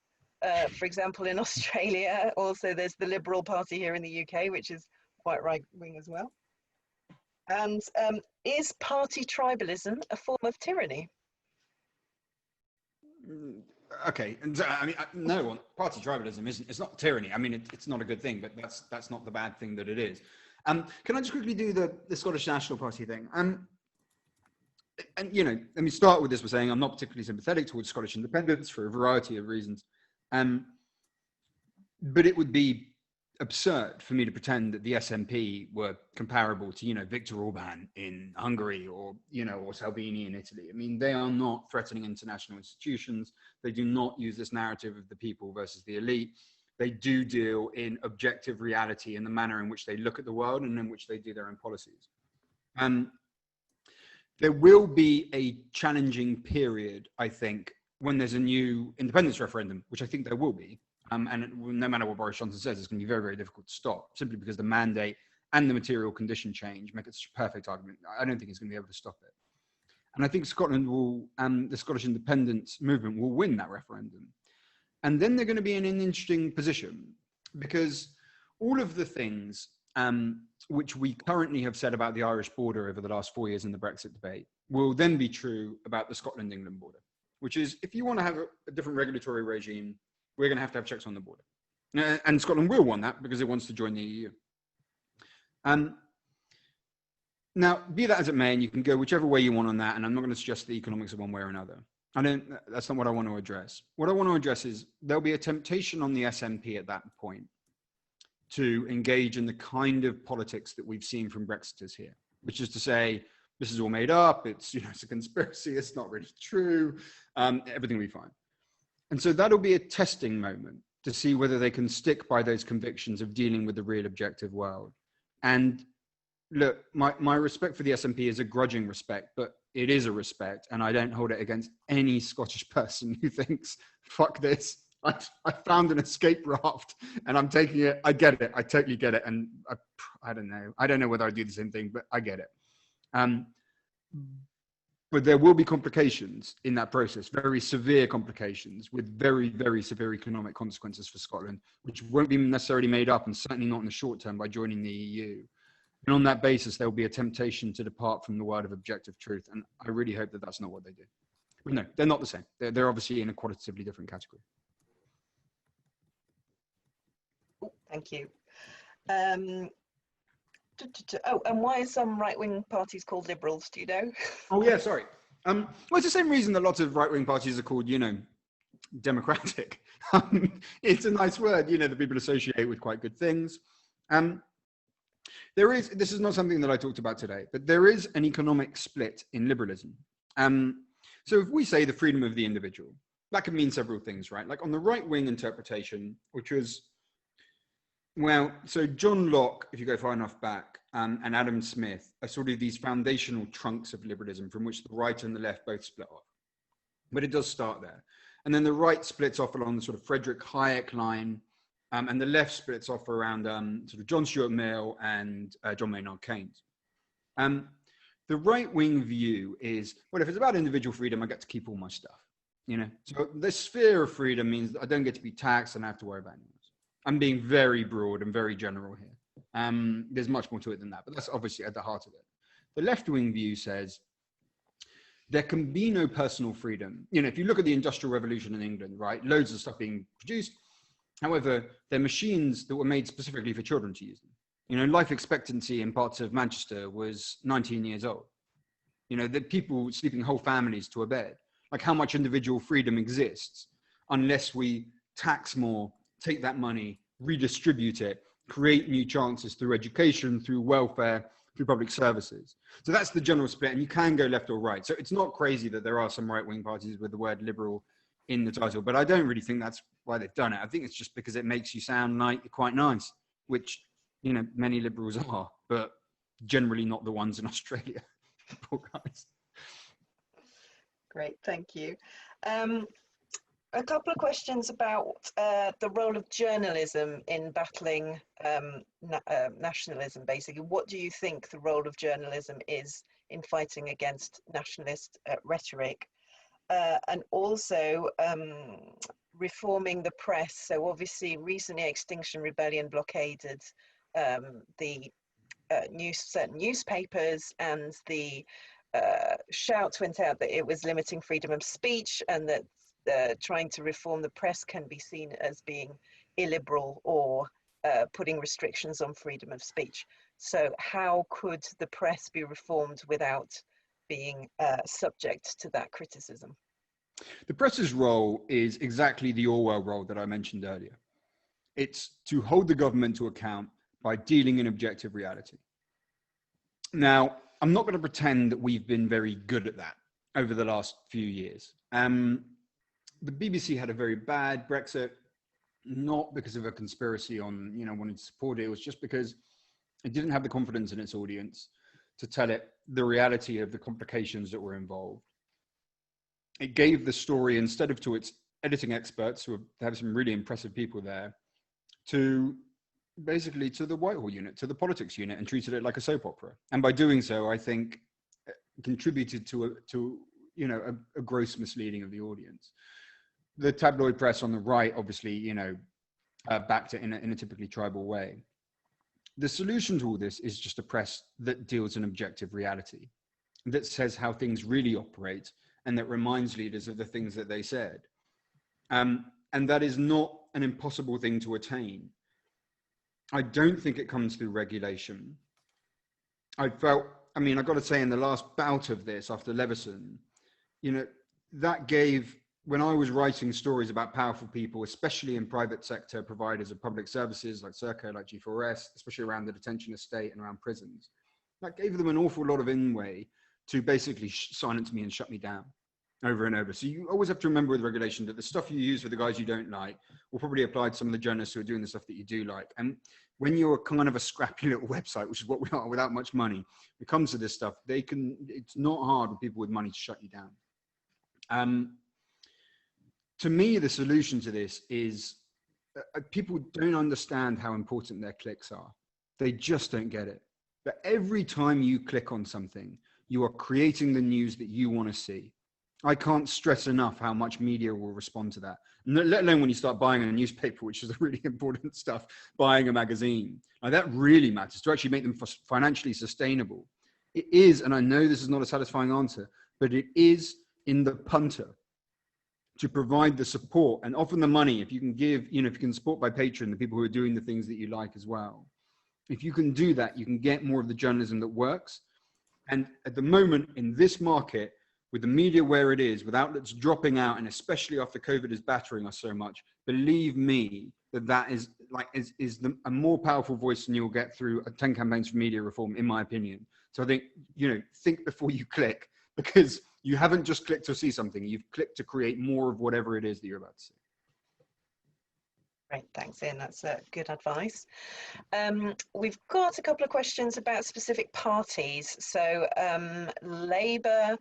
For example, in Australia, also there's the Liberal Party here in the UK, which is quite right-wing as well. And is party tribalism a form of tyranny? Okay, and I mean, no, party tribalism isn't. It's not tyranny. I mean, it's not a good thing, but that's not the bad thing that it is. Can I just quickly do the Scottish National Party thing? and let me start with this by saying I'm not particularly sympathetic towards Scottish independence for a variety of reasons. But it would be absurd for me to pretend that the SNP were comparable to, Viktor Orban in Hungary or Salvini in Italy. I mean, they are not threatening international institutions. They do not use this narrative of the people versus the elite. They do deal in objective reality in the manner in which they look at the world and in which they do their own policies. There will be a challenging period, I think, when there's a new independence referendum, which I think there will be. And no matter what Boris Johnson says, it's going to be very, very difficult to stop, simply because the mandate and the material condition change make it such a perfect argument. I don't think it's going to be able to stop it. And I think Scotland will, the Scottish independence movement will win that referendum. And then they're going to be in an interesting position, because all of the things which we currently have said about the Irish border over the last 4 years in the Brexit debate will then be true about the Scotland-England border, which is, if you want to have a different regulatory regime, we're going to have checks on the border. And Scotland will want that because it wants to join the EU. Now, be that as it may, and you can go whichever way you want on that, and I'm not going to suggest the economics of one way or another. That's not what I want to address. What I want to address is there'll be a temptation on the SNP at that point to engage in the kind of politics that we've seen from Brexiters here, which is to say, this is all made up, it's a conspiracy, it's not really true, everything will be fine. And so that'll be a testing moment to see whether they can stick by those convictions of dealing with the real objective world. And look, my respect for the SNP is a grudging respect, but it is a respect, and I don't hold it against any Scottish person who thinks, fuck this, I found an escape raft and I'm taking it. I get it, I totally get it. And I don't know whether I do the same thing, but I get it. But there will be complications in that process, very severe complications with very, very severe economic consequences for Scotland, which won't be necessarily made up, and certainly not in the short term, by joining the EU. And on that basis, there will be a temptation to depart from the word of objective truth. And I really hope that that's not what they do. But no, they're not the same. They're obviously in a qualitatively different category. Thank you. Oh, and why are some right-wing parties called liberals? Do you know? Oh yeah, sorry. Well, it's the same reason that lots of right-wing parties are called, democratic. It's a nice word, that people associate with quite good things. This is not something that I talked about today, but there is an economic split in liberalism. So if we say the freedom of the individual, that can mean several things, right? Like on the right-wing interpretation, which was, so John Locke, if you go far enough back, and Adam Smith are sort of these foundational trunks of liberalism from which the right and the left both split off. But it does start there. And then the right splits off along the sort of Friedrich Hayek line, and the left splits off around sort of John Stuart Mill and John Maynard Keynes. The right-wing view is, well, if it's about individual freedom, I get to keep all my stuff. So the sphere of freedom means that I don't get to be taxed and I have to worry about anything else. I'm being very broad and very general here. There's much more to it than that, but that's obviously at the heart of it. The left-wing view says there can be no personal freedom. If you look at the Industrial Revolution in England, right, loads of stuff being produced. However, they're machines that were made specifically for children to use them. Life expectancy in parts of Manchester was 19 years old. The people sleeping whole families to a bed. Like, how much individual freedom exists unless we tax more, take that money, redistribute it, create new chances through education, through welfare, through public services. So that's the general split, and you can go left or right. So it's not crazy that there are some right-wing parties with the word liberal in the title, but I don't really think that's why they've done it. I think it's just because it makes you sound like you're quite nice, which, many liberals are, but generally not the ones in Australia. Poor guys. Great, thank you. A couple of questions about the role of journalism in battling nationalism, basically. What do you think the role of journalism is in fighting against nationalist rhetoric? And also reforming the press. So obviously recently Extinction Rebellion blockaded the certain newspapers, and the shouts went out that it was limiting freedom of speech, and that trying to reform the press can be seen as being illiberal or putting restrictions on freedom of speech. So how could the press be reformed without being subject to that criticism? The press's role is exactly the Orwell role that I mentioned earlier. It's to hold the government to account by dealing in objective reality. Now, I'm not going to pretend that we've been very good at that over the last few years. The BBC had a very bad Brexit, not because of a conspiracy on, wanting to support it. It was just because it didn't have the confidence in its audience to tell it the reality of the complications that were involved. It gave the story, instead of to its editing experts, who have some really impressive people there, to basically to the Whitehall unit, to the politics unit, and treated it like a soap opera. And by doing so, I think contributed to a gross misleading of the audience. The tabloid press on the right, obviously, backed it in a typically tribal way. The solution to all this is just a press that deals in objective reality, that says how things really operate, and that reminds leaders of the things that they said. And that is not an impossible thing to attain. I don't think it comes through regulation. I've got to say, in the last bout of this after Leveson, that gave, when I was writing stories about powerful people, especially in private sector providers of public services like Serco, like G4S, especially around the detention estate and around prisons, that gave them an awful lot of inway to basically silence me and shut me down over and over. So you always have to remember with regulation that the stuff you use for the guys you don't like will probably apply to some of the journalists who are doing the stuff that you do like. And when you're kind of a scrappy little website, which is what we are without much money, when it comes to this stuff, it's not hard with people with money to shut you down. To me, the solution to this is people don't understand how important their clicks are. They just don't get it. But every time you click on something, you are creating the news that you want to see. I can't stress enough how much media will respond to that. Let alone when you start buying a newspaper, which is the really important stuff, buying a magazine. Now that really matters to actually make them financially sustainable. It is, and I know this is not a satisfying answer, but it is in the punter to provide the support and often the money. If you can give, if you can support by Patreon, the people who are doing the things that you like as well. If you can do that, you can get more of the journalism that works. And at the moment in this market, with the media where it is, with outlets dropping out, and especially after COVID is battering us so much, believe me that is a more powerful voice than you'll get through 10 campaigns for media reform, in my opinion. So I think, think before you click, because you haven't just clicked to see something, you've clicked to create more of whatever it is that you're about to see. Great, thanks, Ian. That's good advice. We've got a couple of questions about specific parties. So Labour,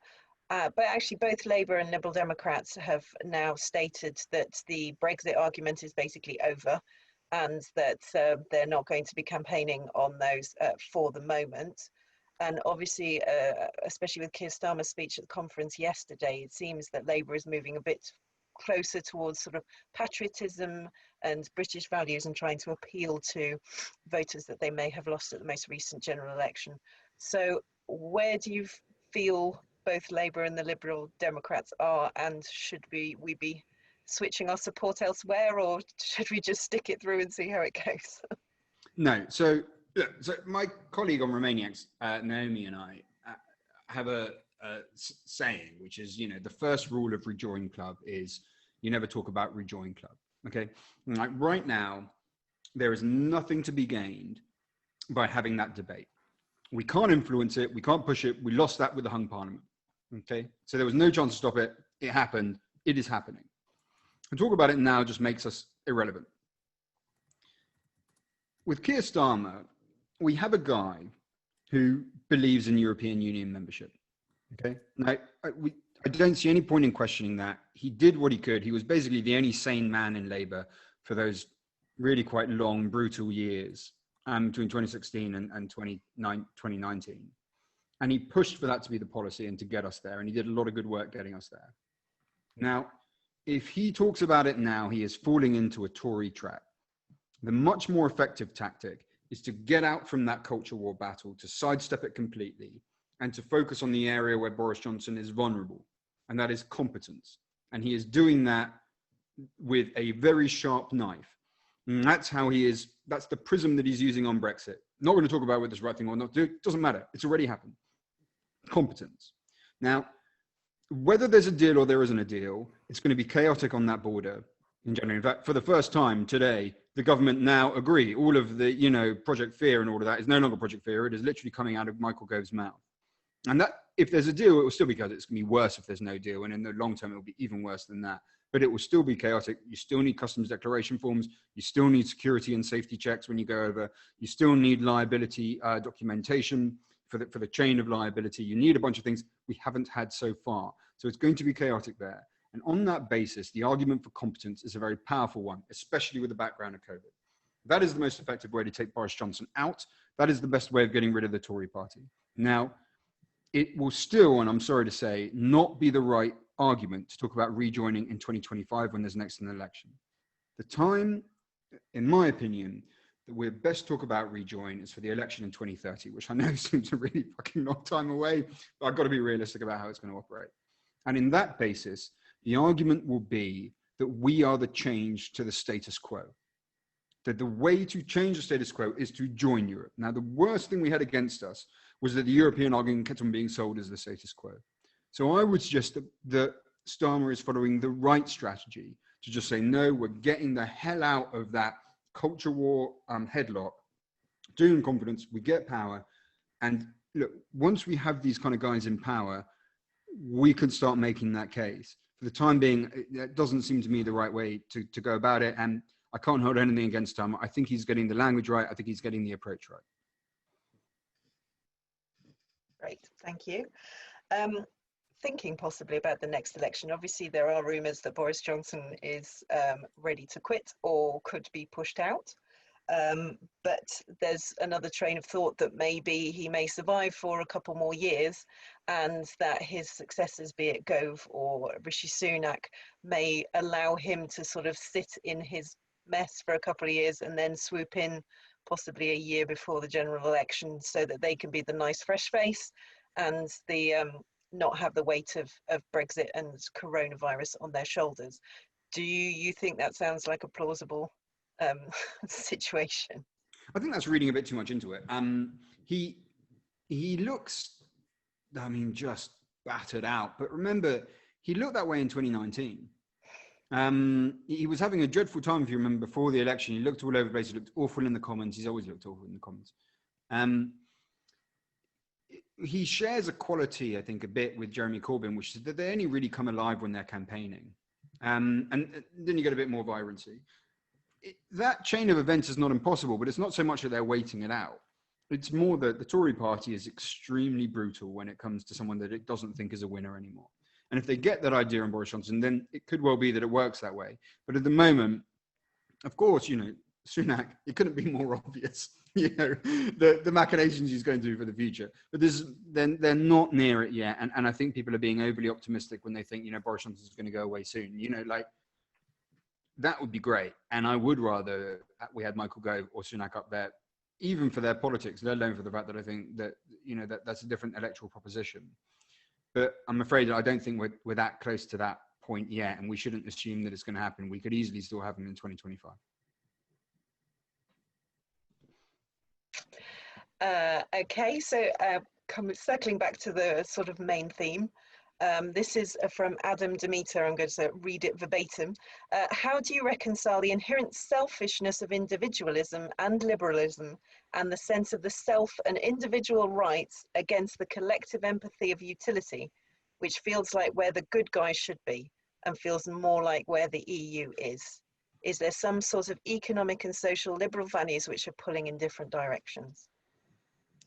but actually both Labour and Liberal Democrats have now stated that the Brexit argument is basically over, and that they're not going to be campaigning on those for the moment. And obviously, especially with Keir Starmer's speech at the conference yesterday, it seems that Labour is moving a bit closer towards sort of patriotism and British values and trying to appeal to voters that they may have lost at the most recent general election. So where do you feel both Labour and the Liberal Democrats are, and should we be switching our support elsewhere, or should we just stick it through and see how it goes? No, so my colleague on Romaniacs, Naomi, and I have a saying, which is, the first rule of Rejoin Club is you never talk about Rejoin Club. Okay, like right now, there is nothing to be gained by having that debate. We can't influence it. We can't push it. We lost that with the hung parliament. Okay, so there was no chance to stop it. It happened. It is happening. And talk about it now just makes us irrelevant. With Keir Starmer, we have a guy who believes in European Union membership. Okay, now I don't see any point in questioning that. He did what he could. He was basically the only sane man in Labour for those really quite long, brutal years between 2016 and 2019. And he pushed for that to be the policy and to get us there. And he did a lot of good work getting us there. Now, if he talks about it now, he is falling into a Tory trap. The much more effective tactic is to get out from that culture war battle, to sidestep it completely, and to focus on the area where Boris Johnson is vulnerable, and that is competence. And he is doing that with a very sharp knife. And that's how he is, that's the prism that he's using on Brexit. Not going to talk about whether it's the right thing or not. It doesn't matter. It's already happened. Competence. Now, whether there's a deal or there isn't a deal, it's going to be chaotic on that border in January. In fact, for the first time today, the government now agree. All of the, you know, Project Fear and all of that is no longer Project Fear. It is literally coming out of Michael Gove's mouth. And that, if there's a deal, it will still be chaotic. It's going to be worse if there's no deal. And in the long term, it will be even worse than that. But it will still be chaotic. You still need customs declaration forms. You still need security and safety checks when you go over. You still need liability documentation for the chain of liability. You need a bunch of things we haven't had so far. So it's going to be chaotic there. And on that basis, the argument for competence is a very powerful one, especially with the background of COVID. That is the most effective way to take Boris Johnson out. That is the best way of getting rid of the Tory party. Now, it will still, and I'm sorry to say, not be the right argument to talk about rejoining in 2025 when there's next an election. The time, in my opinion, that we're best talk about rejoin is for the election in 2030, which I know seems a really fucking long time away, but I've got to be realistic about how it's going to operate. And in that basis, the argument will be that we are the change to the status quo. That the way to change the status quo is to join Europe. Now, the worst thing we had against us was that the European argument kept on being sold as the status quo. So I would suggest that Starmer is following the right strategy to just say, no, we're getting the hell out of that culture war headlock, doing confidence, we get power. And look, once we have these kind of guys in power, we can start making that case. For the time being, that doesn't seem to me the right way to go about it. And I can't hold anything against him. I think he's getting the language right. I think he's getting the approach right. Great, thank you. Thinking possibly about the next election, obviously there are rumours that Boris Johnson is ready to quit or could be pushed out. But there's another train of thought that maybe he may survive for a couple more years and that his successors, be it Gove or Rishi Sunak, may allow him to sort of sit in his mess for a couple of years and then swoop in possibly a year before the general election so that they can be the nice fresh face and the not have the weight of Brexit and coronavirus on their shoulders. Do you think that sounds like a plausible situation? I think that's reading a bit too much into it. He looks, I mean, just battered out. But remember, he looked that way in 2019. He was having a dreadful time, if you remember, before the election. He looked all over the place. He looked awful in the comments. He's always looked awful in the comments. He shares a quality, I think, a bit with Jeremy Corbyn, which is that they only really come alive when they're campaigning. And then you get a bit more vibrancy. That chain of events is not impossible, but it's not so much that they're waiting it out. It's more that the Tory party is extremely brutal when it comes to someone that it doesn't think is a winner anymore. And if they get that idea on Boris Johnson, then it could well be that it works that way. But at the moment, of course, you know, Sunak, it couldn't be more obvious, you know, the machinations he's going to do for the future. But they're not near it yet. And I think people are being overly optimistic when they think, you know, Boris Johnson's going to go away soon. You know, like, that would be great. And I would rather we had Michael Gove or Sunak up there, even for their politics, let alone for the fact that I think that, you know, that's a different electoral proposition. But I'm afraid that I don't think we're that close to that point yet, and we shouldn't assume that it's going to happen. We could easily still have them in 2025. Okay, so circling back to the sort of main theme, this is from Adam Demeter. I'm going to read it verbatim. How do you reconcile the inherent selfishness of individualism and liberalism and the sense of the self and individual rights against the collective empathy of utility, which feels like where the good guys should be and feels more like where the EU is? Is there some sort of economic and social liberal values which are pulling in different directions?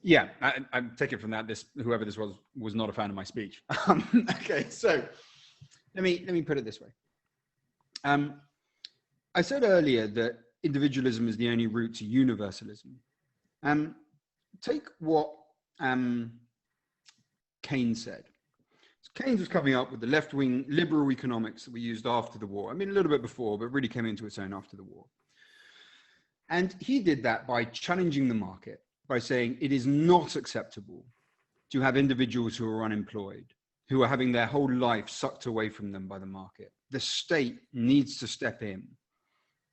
Yeah, I take it from that whoever this was not a fan of my speech. Okay, so let me put it this way. I said earlier that individualism is the only route to universalism. Take what Keynes said. Keynes was coming up with the left-wing liberal economics that we used after the war. I mean, a little bit before, but really came into its own after the war. And he did that by challenging the market, by saying it is not acceptable to have individuals who are unemployed, who are having their whole life sucked away from them by the market. The state needs to step in.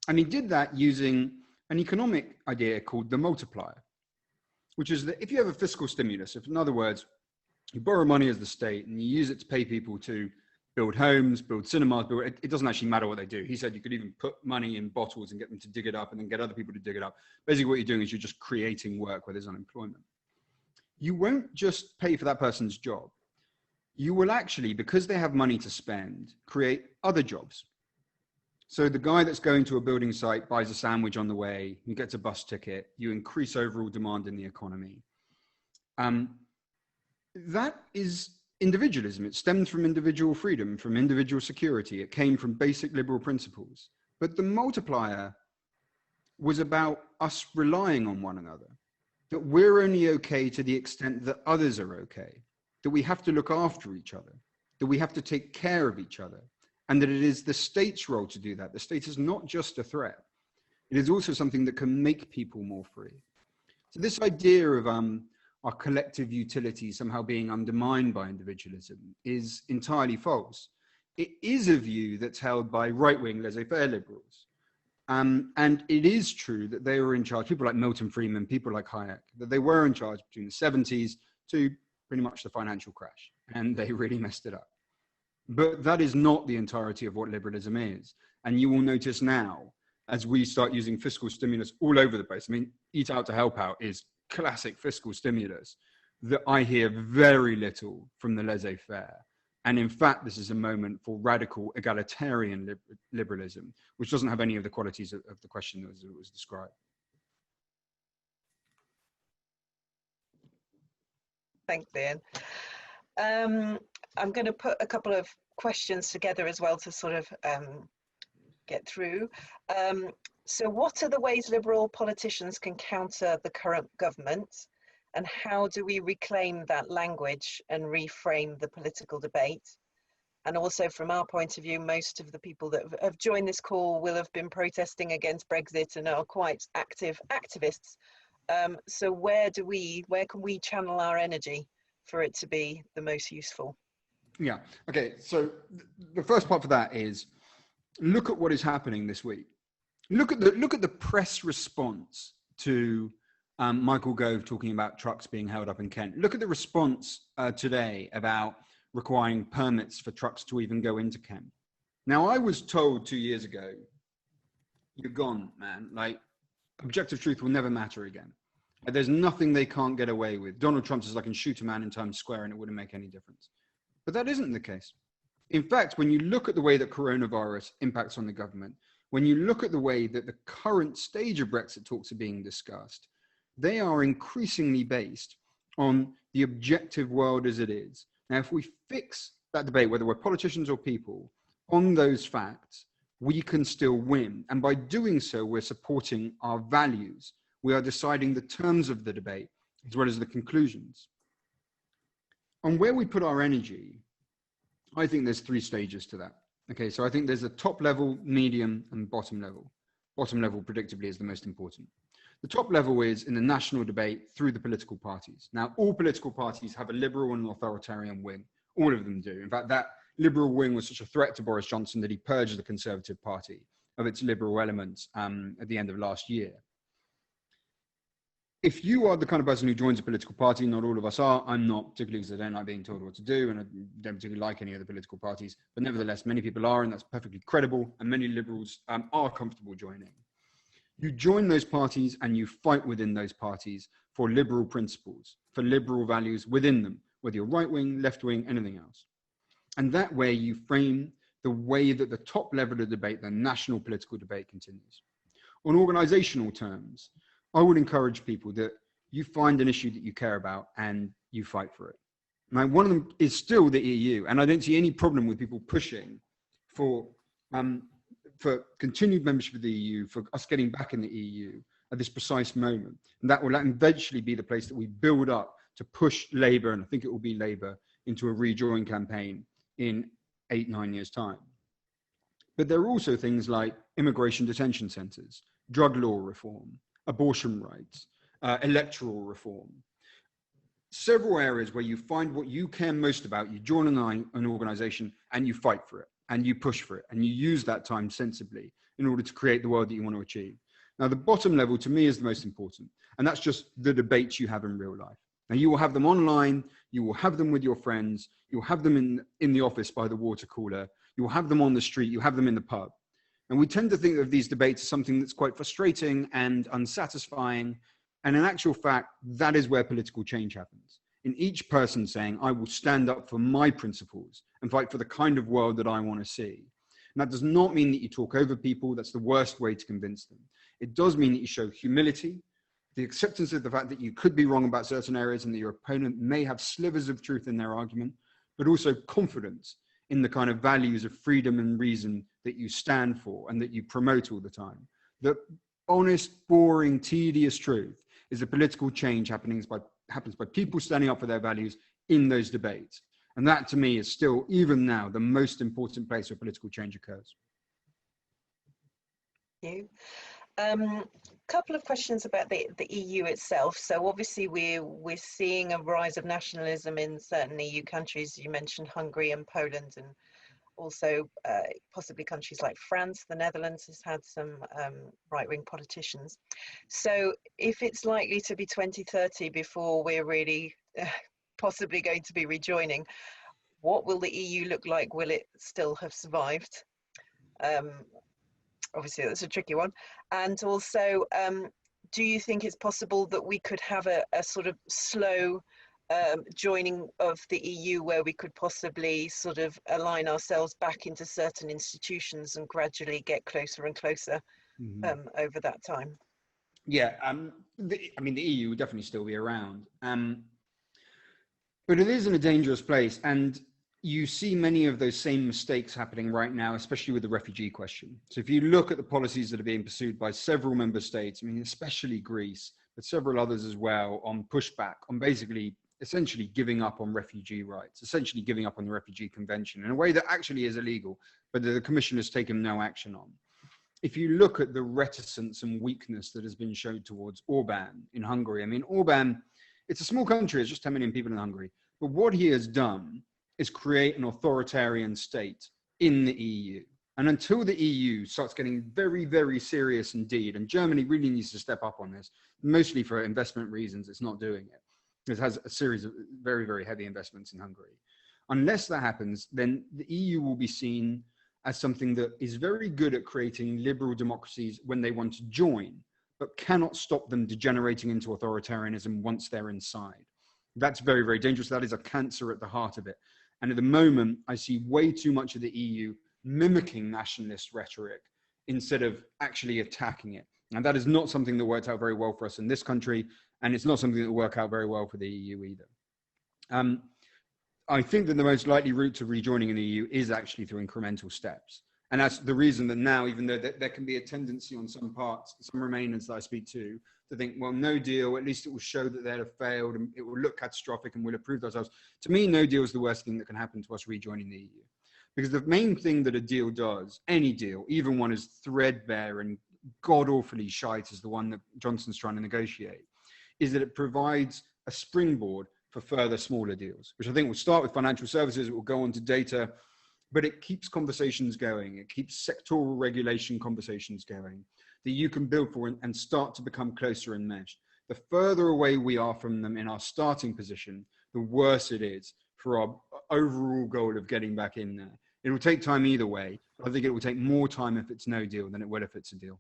And he did that using an economic idea called the multiplier, which is that if you have a fiscal stimulus, if in other words, You borrow money as the state and you use it to pay people to build homes, build cinemas, it doesn't actually matter what they do. He said you could even put money in bottles and get them to dig it up and then get other people to dig it up. Basically what you're doing is you're just creating work where there's unemployment. You won't just pay for that person's job. You will actually, because they have money to spend, create other jobs. So the guy that's going to a building site buys a sandwich on the way, he gets a bus ticket, you increase overall demand in the economy. That is individualism. It stems from individual freedom, from individual security. It came from basic liberal principles. But the multiplier was about us relying on one another, that we're only okay to the extent that others are okay, that we have to look after each other, that we have to take care of each other, and that it is the state's role to do that. The state is not just a threat. It is also something that can make people more free. So this idea of our collective utility somehow being undermined by individualism is entirely false. It is a view that's held by right-wing laissez-faire liberals. And it is true that they were in charge, people like Milton Friedman, people like Hayek, that they were in charge between the 70s to pretty much the financial crash, and they really messed it up. But that is not the entirety of what liberalism is. And you will notice now, as we start using fiscal stimulus all over the place, I mean, Eat Out to Help Out is classic fiscal stimulus, that I hear very little from the laissez-faire. And in fact, this is a moment for radical egalitarian liberalism, which doesn't have any of the qualities of the question that was described. Thanks, Ian. I'm going to put a couple of questions together as well to sort of get through. So what are the ways liberal politicians can counter the current government, and how do we reclaim that language and reframe the political debate? And also from our point of view, most of the people that have joined this call will have been protesting against Brexit and are quite active activists. So where can we channel our energy for it to be the most useful? Yeah, okay, so the first part for that is, look at what is happening this week. Look at the press response to Michael Gove talking about trucks being held up in Kent. Look at the response today about requiring permits for trucks to even go into Kent. Now, I was told 2 years ago, you're gone, man. Like, objective truth will never matter again. There's nothing they can't get away with. Donald Trump says I can shoot a man in Times Square and it wouldn't make any difference. But that isn't the case. In fact, when you look at the way that coronavirus impacts on the government, when you look at the way that the current stage of Brexit talks are being discussed, they are increasingly based on the objective world as it is. Now, if we fix that debate, whether we're politicians or people, on those facts, we can still win. And by doing so, we're supporting our values. We are deciding the terms of the debate as well as the conclusions. On where we put our energy, I think there's 3 stages to that. Okay, so I think there's a top level, medium, and bottom level. Bottom level, predictably, is the most important. The top level is in the national debate through the political parties. Now, all political parties have a liberal and an authoritarian wing. All of them do. In fact, that liberal wing was such a threat to Boris Johnson that he purged the Conservative Party of its liberal elements at the end of last year. If you are the kind of person who joins a political party, not all of us are, I'm not, particularly because I don't like being told what to do, and I don't particularly like any of the political parties, but nevertheless, many people are, and that's perfectly credible, and many liberals are comfortable joining. You join those parties and you fight within those parties for liberal principles, for liberal values within them, whether you're right wing, left wing, anything else. And that way you frame the way that the top level of debate, the national political debate, continues. On organizational terms, I would encourage people that you find an issue that you care about and you fight for it. Now, one of them is still the EU, and I don't see any problem with people pushing for continued membership of the EU, for us getting back in the EU at this precise moment. And that will eventually be the place that we build up to push Labour, and I think it will be Labour, into a rejoin campaign in 8-9 years' time. But there are also things like immigration detention centres, drug law reform, abortion rights, electoral reform. Several areas where you find what you care most about, you join an organisation and you fight for it, and you push for it, and you use that time sensibly in order to create the world that you want to achieve. Now, the bottom level to me is the most important, and that's just the debates you have in real life. Now, you will have them online, You will have them with your friends. You'll have them in the office by the water cooler. You'll have them on the street. You have them in the pub. And we tend to think of these debates as something that's quite frustrating and unsatisfying. And in actual fact, that is where political change happens. In each person saying, I will stand up for my principles and fight for the kind of world that I want to see. And that does not mean that you talk over people. That's the worst way to convince them. It does mean that you show humility, the acceptance of the fact that you could be wrong about certain areas and that your opponent may have slivers of truth in their argument, but also confidence in the kind of values of freedom and reason that you stand for and that you promote all the time. The honest, boring, tedious truth is that political change happens by people standing up for their values in those debates. And that, to me, is still, even now, the most important place where political change occurs. Thank you. Couple of questions about the EU itself. So obviously we're seeing a rise of nationalism in certain EU countries. You mentioned Hungary and Poland, and also possibly countries like France. The Netherlands has had some right-wing politicians. So if it's likely to be 2030 before we're really possibly going to be rejoining, what will the EU look like? Will it still have survived? Obviously, that's a tricky one. And also, do you think it's possible that we could have a sort of slow joining of the EU where we could possibly sort of align ourselves back into certain institutions and gradually get closer and closer over that time? Yeah, I mean, the EU will definitely still be around. But it is in a dangerous place. And you see many of those same mistakes happening right now, especially with the refugee question. So if you look at the policies that are being pursued by several member states, I mean, especially Greece, but several others as well, on pushback, on basically essentially giving up on refugee rights, essentially giving up on the Refugee Convention in a way that actually is illegal, but the Commission has taken no action on. If you look at the reticence and weakness that has been shown towards Orban in Hungary, I mean, Orban, it's a small country, it's just 10 million people in Hungary, but what he has done is create an authoritarian state in the EU. And until the EU starts getting very, very serious indeed, and Germany really needs to step up on this, mostly for investment reasons, it's not doing it. It has a series of very, very heavy investments in Hungary. Unless that happens, then the EU will be seen as something that is very good at creating liberal democracies when they want to join, but cannot stop them degenerating into authoritarianism once they're inside. That's very, very dangerous. That is a cancer at the heart of it. And at the moment, I see way too much of the EU mimicking nationalist rhetoric instead of actually attacking it. And that is not something that worked out very well for us in this country. And it's not something that will work out very well for the EU either. I think that the most likely route to rejoining in the EU is actually through incremental steps. And that's the reason that now, even though there can be a tendency on some parts, some Remainers that I speak to think, well, no deal, at least it will show that they'd have failed and it will look catastrophic and we'll have proved ourselves. To me, no deal is the worst thing that can happen to us rejoining the EU. Because the main thing that a deal does, any deal, even one as threadbare and god-awfully shite as the one that Johnson's trying to negotiate, is that it provides a springboard for further smaller deals, which I think will start with financial services, it will go on to data, but it keeps conversations going. It keeps sectoral regulation conversations going that you can build for and start to become closer enmeshed. The further away we are from them in our starting position, the worse it is for our overall goal of getting back in there. It will take time either way. I think it will take more time if it's no deal than it will if it's a deal.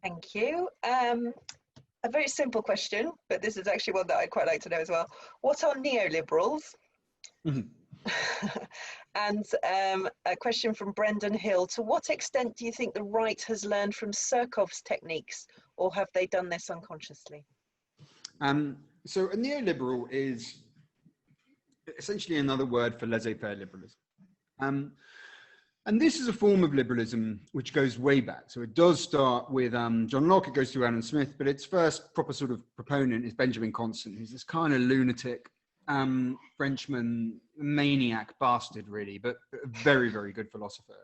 Thank you. A very simple question, but this is actually one that I'd quite like to know as well. What are neoliberals? And a question from Brendan Hill. To what extent do you think the right has learned from Surkov's techniques, or have they done this unconsciously? So a neoliberal is essentially another word for laissez-faire liberalism. And this is a form of liberalism which goes way back. So it does start with John Locke, it goes through Adam Smith, but its first proper sort of proponent is Benjamin Constant, who's this kind of lunatic Frenchman, maniac bastard really, but a very, very good philosopher.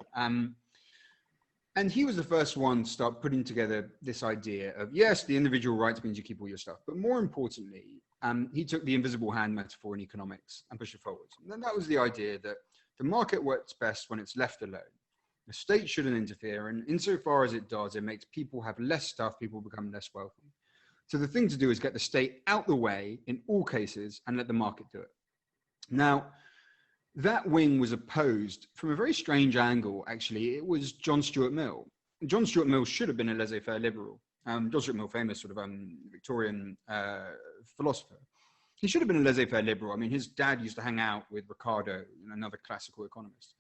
And he was the first one to start putting together this idea of, yes, the individual rights means you keep all your stuff, but more importantly, he took the invisible hand metaphor in economics and pushed it forwards. And then that was the idea that the market works best when it's left alone. The state shouldn't interfere, and insofar as it does, it makes people have less stuff, people become less wealthy. So the thing to do is get the state out the way in all cases and let the market do it. Now, that wing was opposed from a very strange angle, actually. It was John Stuart Mill. John Stuart Mill should have been a laissez-faire liberal. John Stuart Mill, famous sort of Victorian philosopher. He should have been a laissez-faire liberal. I mean, his dad used to hang out with Ricardo, another classical economist.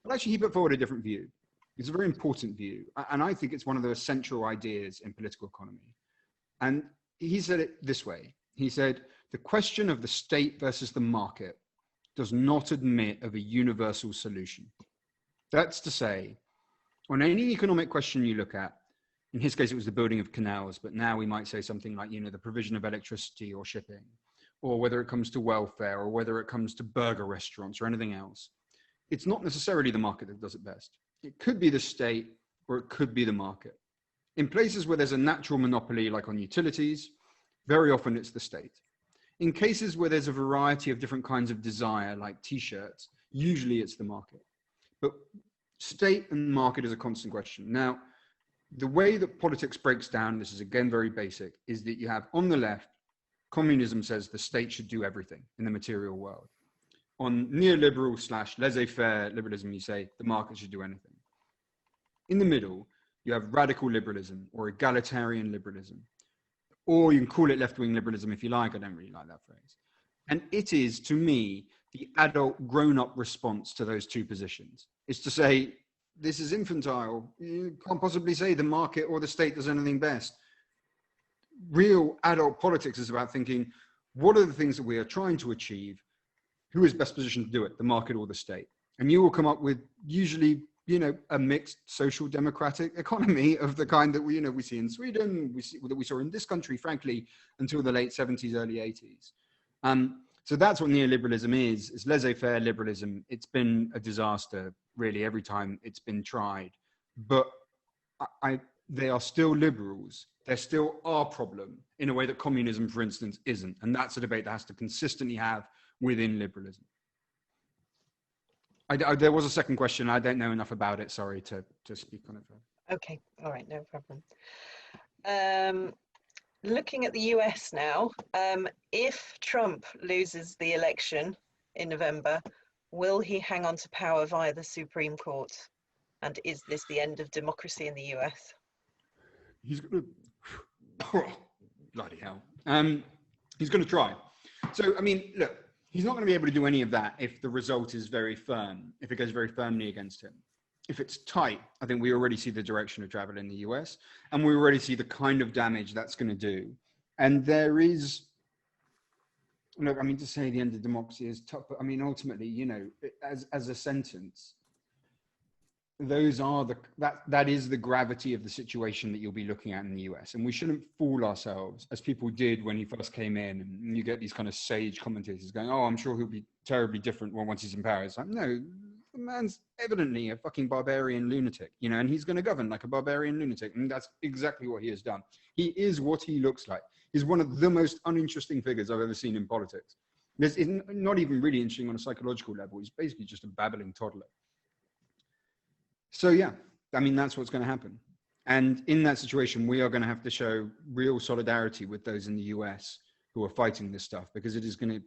But actually, he put forward a different view. It's a very important view. And I think it's one of the central ideas in political economy. And he said it this way. He said, the question of the state versus the market does not admit of a universal solution. That's to say, on any economic question you look at, in his case, it was the building of canals, but now we might say something like, the provision of electricity or shipping, or whether it comes to welfare, or whether it comes to burger restaurants or anything else. It's not necessarily the market that does it best. It could be the state, or it could be the market. In places where there's a natural monopoly, like on utilities, very often it's the state. In cases where there's a variety of different kinds of desire, like t-shirts, usually it's the market. But state and market is a constant question. Now, the way that politics breaks down, this is again very basic, is that you have on the left, communism says the state should do everything in the material world. On neoliberal / laissez-faire liberalism, you say the market should do anything. In the middle, you have radical liberalism or egalitarian liberalism, or you can call it left-wing liberalism if you like. I don't really like that phrase. And it is, to me, the adult grown-up response to those two positions. It's to say, this is infantile. You can't possibly say the market or the state does anything best. Real adult politics is about thinking, what are the things that we are trying to achieve? Who is best positioned to do it, the market or the state? And you will come up with usually, a mixed social democratic economy of the kind that we see in Sweden, that we saw in this country, frankly, until the late 70s, early 80s. So that's what neoliberalism is. It's laissez-faire liberalism. It's been a disaster, really, every time it's been tried. But they are still liberals. They're still our problem in a way that communism, for instance, isn't. And that's a debate that has to consistently have within liberalism. There was a second question. I don't know enough about it. Sorry to speak on it further. Okay, all right, no problem. Looking at the US now, if Trump loses the election in November, will he hang on to power via the Supreme Court? And is this the end of democracy in the US? He's going to, bloody hell. He's going to try. So, I mean, look, he's not going to be able to do any of that if the result is very firm, if it goes very firmly against him. If it's tight, I think we already see the direction of travel in the US, and we already see the kind of damage that's going to do. And there is, look, I mean, to say the end of democracy is tough, but I mean, ultimately, as a sentence, those are that is the gravity of the situation that you'll be looking at in the US. And we shouldn't fool ourselves, as people did when he first came in, and you get these kind of sage commentators going, oh, I'm sure he'll be terribly different once he's in power. It's like, no, the man's evidently a fucking barbarian lunatic, and he's going to govern like a barbarian lunatic. And that's exactly what he has done. He is what he looks like. He's one of the most uninteresting figures I've ever seen in politics. It's not even really interesting on a psychological level. He's basically just a babbling toddler. So yeah, I mean, that's what's going to happen. And in that situation, we are going to have to show real solidarity with those in the US who are fighting this stuff, because it is going to,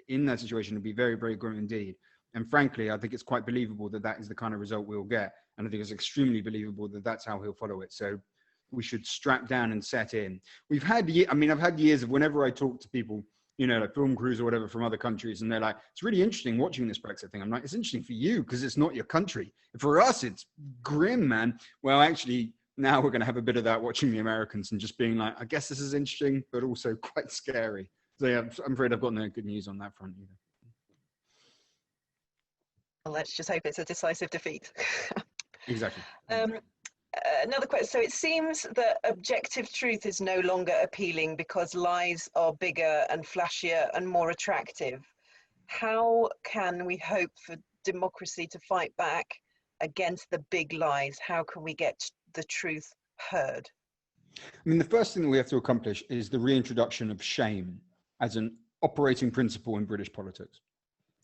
in that situation, it'll be very, very grim indeed. And frankly, I think it's quite believable that that is the kind of result we'll get. And I think it's extremely believable that that's how he'll follow it. So we should strap down and set in. I've had years of whenever I talk to people, like film crews or whatever from other countries, and they're like, it's really interesting watching this Brexit thing. I'm like, it's interesting for you because it's not your country. For us, it's grim, man. Well, actually, now we're going to have a bit of that watching the Americans and just being like, I guess this is interesting, but also quite scary. So yeah, I'm afraid I've got no good news on that front either. Well, let's just hope it's a decisive defeat. Exactly. Another question. So it seems that objective truth is no longer appealing because lies are bigger and flashier and more attractive. How can we hope for democracy to fight back against the big lies? How can we get the truth heard? I mean, the first thing that we have to accomplish is the reintroduction of shame as an operating principle in British politics.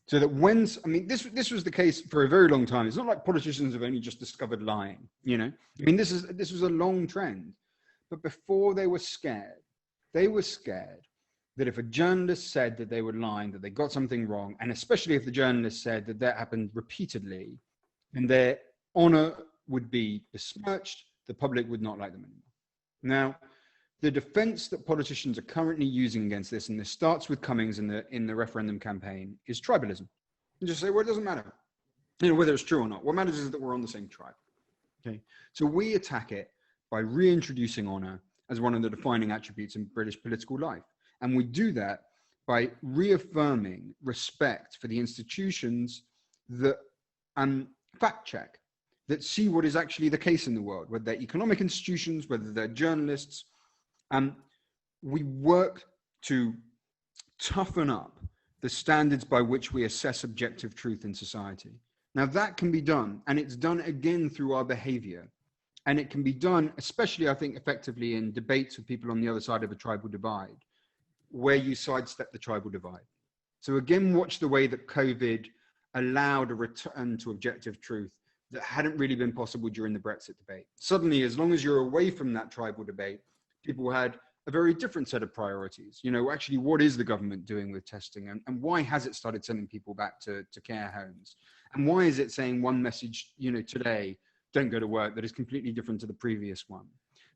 So that this was the case for a very long time. It's not like politicians have only just discovered lying, I mean, this was a long trend. But before they were scared, They were scared that if a journalist said that they were lying, that they got something wrong, and especially if the journalist said that that happened repeatedly, then their honor would be besmirched, the public would not like them anymore. Now, the defense that politicians are currently using against this, and this starts with Cummings in the referendum campaign, is tribalism. And just say, well, it doesn't matter, whether it's true or not. What matters is that we're on the same tribe. Okay, so we attack it by reintroducing honor as one of the defining attributes in British political life. And we do that by reaffirming respect for the institutions that fact check, that see what is actually the case in the world, whether they're economic institutions, whether they're journalists. We work to toughen up the standards by which we assess objective truth in society. Now that can be done, and it's done again through our behavior. And it can be done, especially, I think, effectively in debates with people on the other side of a tribal divide, where you sidestep the tribal divide. So again, watch the way that COVID allowed a return to objective truth that hadn't really been possible during the Brexit debate. Suddenly, as long as you're away from that tribal debate, people had a very different set of priorities. Actually, what is the government doing with testing, and why has it started sending people back to care homes? And why is it saying one message, today, don't go to work, that is completely different to the previous one?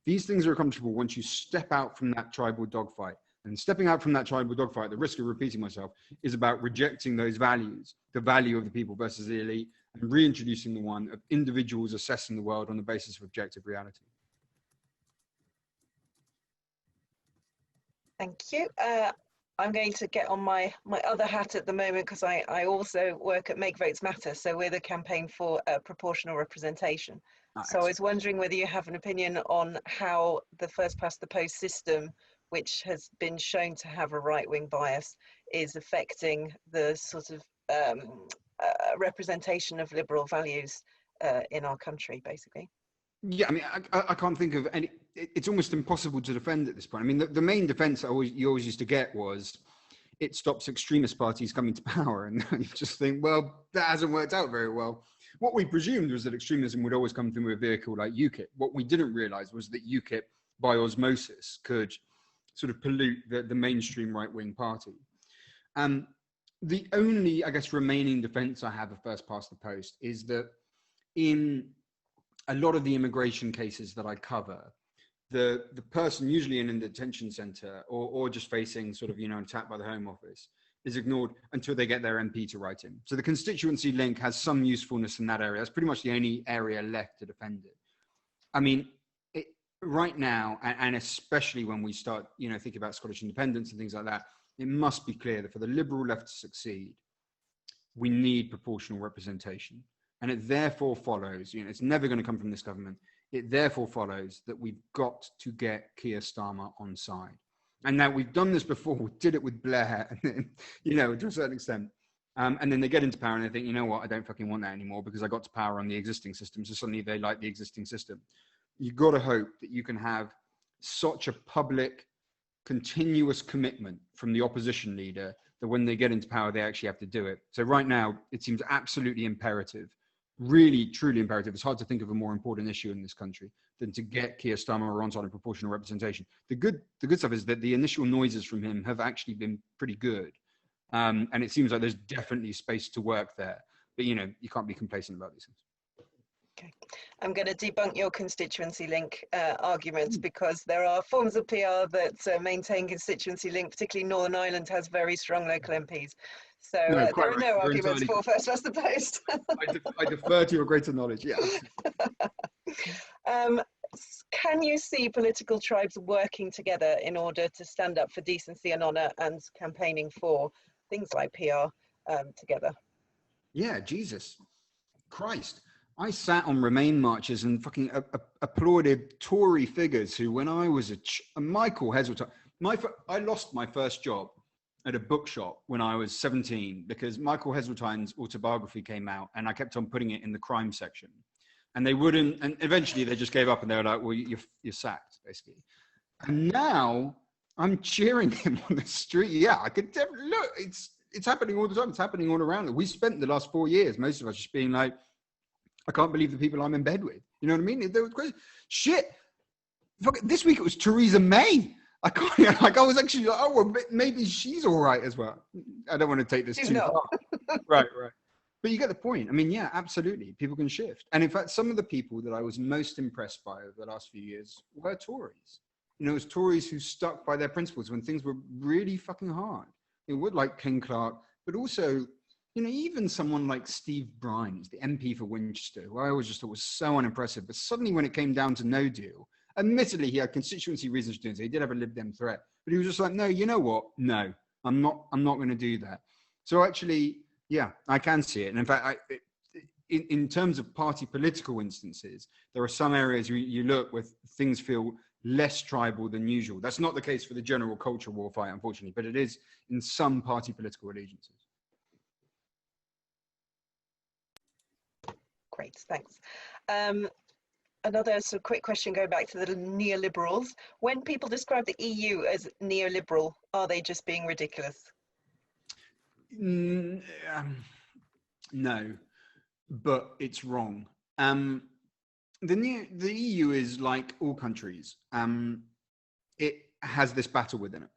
These things are accomplishable once you step out from that tribal dogfight. And stepping out from that tribal dogfight, the risk of repeating myself, is about rejecting those values, the value of the people versus the elite, and reintroducing the one of individuals assessing the world on the basis of objective reality. Thank you. I'm going to get on my other hat at the moment, because I also work at Make Votes Matter. So we're the campaign for proportional representation. So I was wondering whether you have an opinion on how the first past the post system, which has been shown to have a right-wing bias, is affecting the sort of representation of liberal values in our country, basically. Yeah, I mean, I can't think of any. It's almost impossible to defend at this point. I mean, the main defense you always used to get was it stops extremist parties coming to power, and you just think, well, that hasn't worked out very well. What we presumed was that extremism would always come through a vehicle like UKIP. What we didn't realize was that UKIP, by osmosis, could sort of pollute the mainstream right-wing party. The only, I guess, remaining defense I have of first past the post is that in a lot of the immigration cases that I cover, the person usually in a detention center or just facing sort of, an attack by the Home Office is ignored until they get their MP to write in. So the constituency link has some usefulness in that area. That's pretty much the only area left to defend it. I mean, right now, and especially when we start, thinking about Scottish independence and things like that, it must be clear that for the liberal left to succeed, we need proportional representation. And it therefore follows, it's never going to come from this government. It therefore follows that we've got to get Keir Starmer on side. And now we've done this before. We did it with Blair, and then, to a certain extent. And then they get into power and they think, you know what, I don't fucking want that anymore because I got to power on the existing system. So suddenly they like the existing system. You've got to hope that you can have such a public, continuous commitment from the opposition leader that when they get into power, they actually have to do it. So right now, it seems absolutely imperative, really, truly imperative. It's hard to think of a more important issue in this country than to get Keir Starmer on side of proportional representation. The good stuff is that the initial noises from him have actually been pretty good. And it seems like there's definitely space to work there. But, you can't be complacent about these things. Okay. I'm going to debunk your constituency link argument, because there are forms of PR that maintain constituency link, particularly Northern Ireland has very strong local MPs. So there are no arguments for first past the post. I defer to your greater knowledge, yeah. Can you see political tribes working together in order to stand up for decency and honour and campaigning for things like PR together? Yeah, Jesus Christ. I sat on Remain marches and fucking applauded Tory figures who, when I was Michael Heseltine, I lost my first job at a bookshop when I was 17 because Michael Heseltine's autobiography came out and I kept on putting it in the crime section. And they wouldn't, and eventually they just gave up and they were like, well, you're sacked, basically. And now I'm cheering him on the street. Yeah, I could definitely, look, it's happening all the time. It's happening all around. We spent the last 4 years, most of us, just being like, I can't believe the people I'm in bed with. You know what I mean? There was crazy shit. This week it was Theresa May. I can't, like, I was actually like, oh, well, maybe she's all right as well. I don't want to take this too far. Right. But you get the point. I mean, yeah, absolutely. People can shift. And in fact, some of the people that I was most impressed by over the last few years were Tories. You know, it was Tories who stuck by their principles when things were really fucking hard. It would, like Ken Clark, but also, you know, even someone like Steve Bryan, the MP for Winchester, who I always just thought was so unimpressive. But suddenly when it came down to no deal, admittedly, he had constituency reasons to do it. So he did have a Lib Dem threat, but he was just like, no, you know what? No, I'm not going to do that. So actually, yeah, I can see it. And in fact, in terms of party political instances, there are some areas you look where things feel less tribal than usual. That's not the case for the general culture war fight, unfortunately, but it is in some party political allegiances. Great, thanks. Another sort of quick question going back to the neoliberals. When people describe the EU as neoliberal, are they just being ridiculous? No, but it's wrong. The EU is like all countries. It has this battle within it.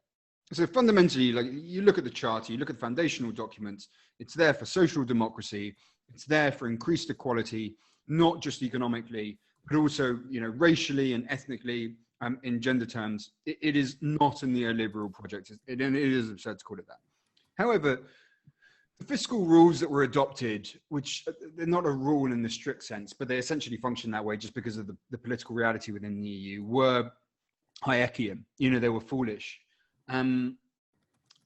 So fundamentally, like, you look at the charter, you look at the foundational documents, it's there for social democracy, it's there for increased equality, not just economically, but also, you know, racially and ethnically, in gender terms. It is not a neoliberal project. It is absurd to call it that. However, the fiscal rules that were adopted, which they're not a rule in the strict sense, but they essentially function that way just because of the political reality within the EU, were Hayekian. You know, they were foolish.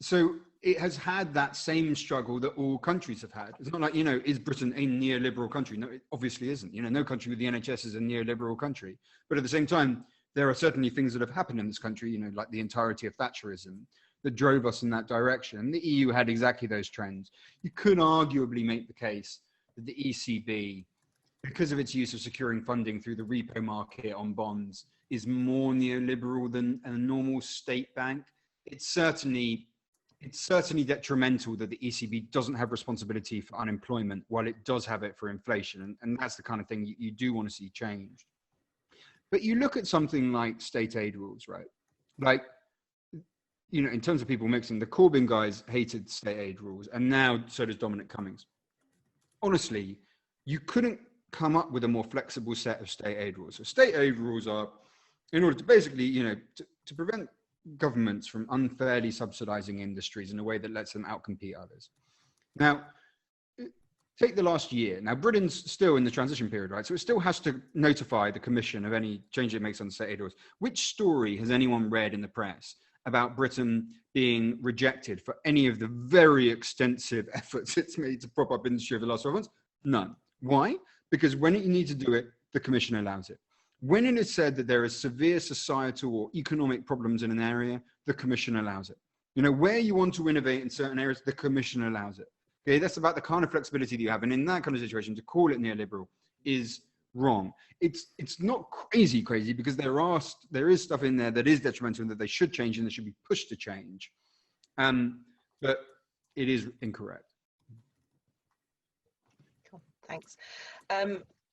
So it has had that same struggle that all countries have had. It's not like, you know, is Britain a neoliberal country? No, it obviously isn't. You know, no country with the NHS is a neoliberal country. But at the same time, there are certainly things that have happened in this country, you know, like the entirety of Thatcherism, that drove us in that direction. The EU had exactly those trends. You could arguably make the case that the ECB, because of its use of securing funding through the repo market on bonds, is more neoliberal than a normal state bank. It's certainly detrimental that the ECB doesn't have responsibility for unemployment while it does have it for inflation. And that's the kind of thing you do want to see changed. But you look at something like state aid rules, right? Like, you know, in terms of people mixing, the Corbyn guys hated state aid rules, and now so does Dominic Cummings. Honestly, you couldn't come up with a more flexible set of state aid rules. So state aid rules are in order to basically, you know, to prevent governments from unfairly subsidizing industries in a way that lets them outcompete others. Now, take the last year. Now, Britain's still in the transition period, right? So it still has to notify the Commission of any change it makes on state aid rules. Which story has anyone read in the press about Britain being rejected for any of the very extensive efforts it's made to prop up industry over the last 12 months? None. Why? Because when you need to do it, the Commission allows it. When it is said that there is severe societal or economic problems in an area, the Commission allows it. You know, where you want to innovate in certain areas, the Commission allows it. Okay, that's about the kind of flexibility that you have. And in that kind of situation, to call it neoliberal is wrong. It's not crazy because there is stuff in there that is detrimental and that they should change and they should be pushed to change. But it is incorrect. Cool, thanks.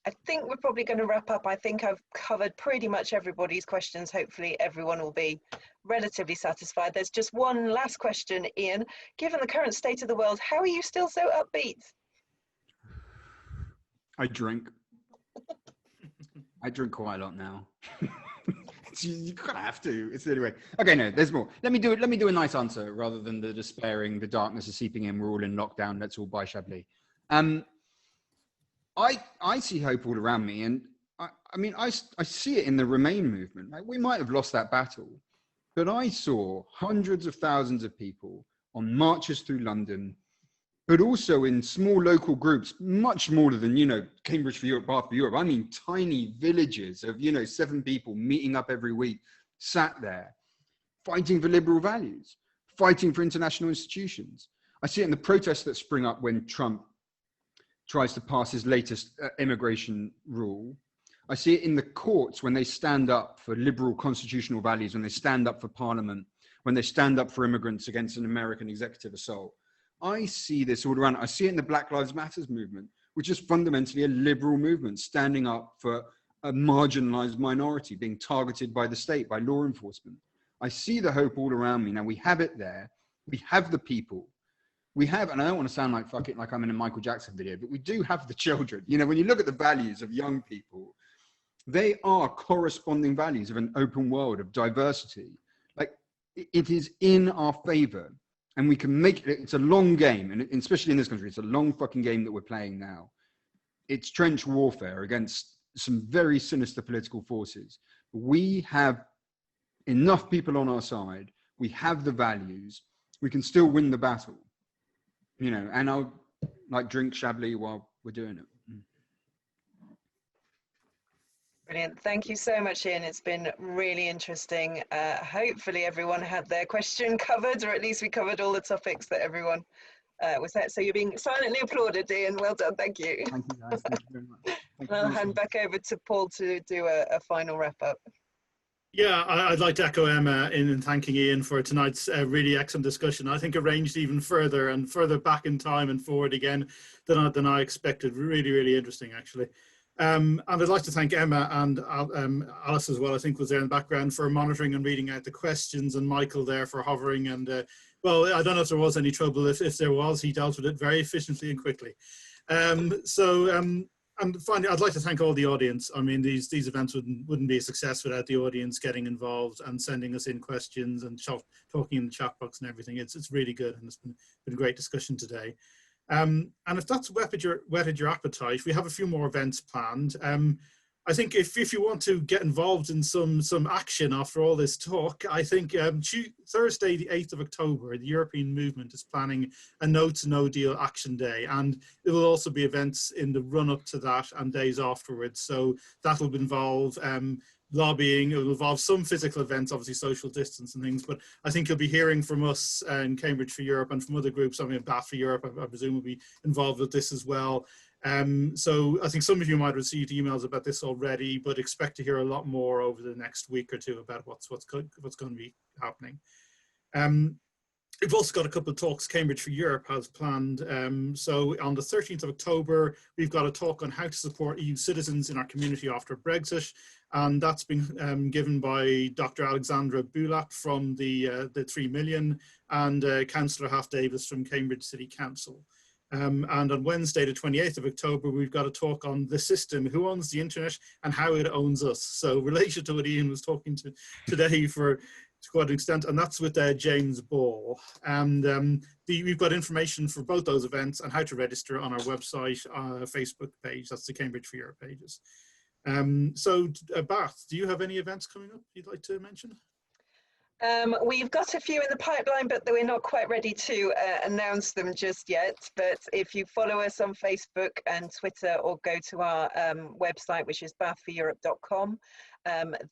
I think we're probably going to wrap up. I think I've covered pretty much everybody's questions. Hopefully everyone will be relatively satisfied. There's just one last question, Ian. Given the current state of the world, how are you still so upbeat? I drink. I drink quite a lot now. You kind of have to. It's the only way. Okay, no, there's more. Let me do a nice answer rather than the despairing, the darkness is seeping in, we're all in lockdown, let's all buy Chablis. I see hope all around me, and I mean, I see it in the Remain movement. Like, we might have lost that battle, but I saw hundreds of thousands of people on marches through London, but also in small local groups, much smaller than, you know, Cambridge for Europe, Bath for Europe. I mean, tiny villages of, you know, 7 people meeting up every week, sat there, fighting for liberal values, fighting for international institutions. I see it in the protests that spring up when Trump tries to pass his latest immigration rule. I see it in the courts when they stand up for liberal constitutional values, when they stand up for parliament, when they stand up for immigrants against an American executive assault. I see this all around. I see it in the Black Lives Matter movement, which is fundamentally a liberal movement standing up for a marginalized minority being targeted by the state, by law enforcement. I see the hope all around me. Now we have it there. We have the people. We have, and I don't want to sound like fucking like I'm in a Michael Jackson video, but we do have the children. You know, when you look at the values of young people, they are corresponding values of an open world, of diversity. Like, it is in our favor, and we can make it. It's a long game, and especially in this country, it's a long fucking game that we're playing now. It's trench warfare against some very sinister political forces. We have enough people on our side. We have the values. We can still win the battle. You know, and I'll like drink Chablis while we're doing it. Brilliant. Thank you so much, Ian. It's been really interesting. Hopefully everyone had their question covered, or at least we covered all the topics that everyone was there. So you're being silently applauded, Ian. Well done. Thank you. Thank you, guys. Thank you very much. I'll hand back over to Paul to do a final wrap up. Yeah, I'd like to echo Emma in thanking Ian for tonight's really excellent discussion. I think arranged even further and further back in time and forward again than I expected. Really, really interesting, actually. And I'd like to thank Emma and Alice as well, I think was there in the background, for monitoring and reading out the questions, and Michael there for hovering. And well, I don't know if there was any trouble. If there was, he dealt with it very efficiently and quickly. And finally, I'd like to thank all the audience. I mean, these events wouldn't be a success without the audience getting involved and sending us in questions and talking in the chat box and everything. It's really good, and it's been a great discussion today. And if that's whetted your appetite, we have a few more events planned. I think if you want to get involved in some action after all this talk, I think Thursday, the 8th of October, the European Movement is planning a No to No Deal Action Day, and there will also be events in the run up to that and days afterwards. So that will involve lobbying. It will involve some physical events, obviously social distance and things, but I think you'll be hearing from us in Cambridge for Europe and from other groups. I mean, Bath for Europe, I presume, will be involved with this as well. So I think some of you might have received emails about this already, but expect to hear a lot more over the next week or two about what's going to be happening. We've also got a couple of talks Cambridge for Europe has planned. So on the 13th of October, we've got a talk on how to support EU citizens in our community after Brexit. And that's been given by Dr. Alexandra Bulat from the 3 Million and Councillor Half Davis from Cambridge City Council. And on Wednesday, the 28th of October, we've got a talk on the system, who owns the internet and how it owns us. So related to what Ian was talking to today to quite an extent, and that's with James Ball. And we've got information for both those events and how to register on our website, Facebook page. That's the Cambridge for Europe pages. So Bath, do you have any events coming up you'd like to mention? We've got a few in the pipeline, but we're not quite ready to announce them just yet. But if you follow us on Facebook and Twitter, or go to our website, which is bathforeurope.com,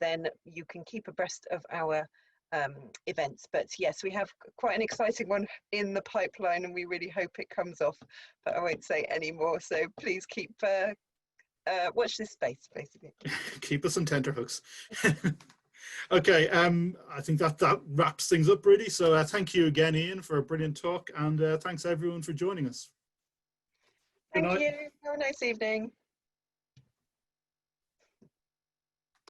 then you can keep abreast of our events. But yes, we have quite an exciting one in the pipeline, and we really hope it comes off, but I won't say any more. So please keep watch this space, basically. Keep us on tenterhooks. Okay, I think that wraps things up really. So thank you again, Ian, for a brilliant talk, and thanks everyone for joining us. Thank you. Have a nice evening.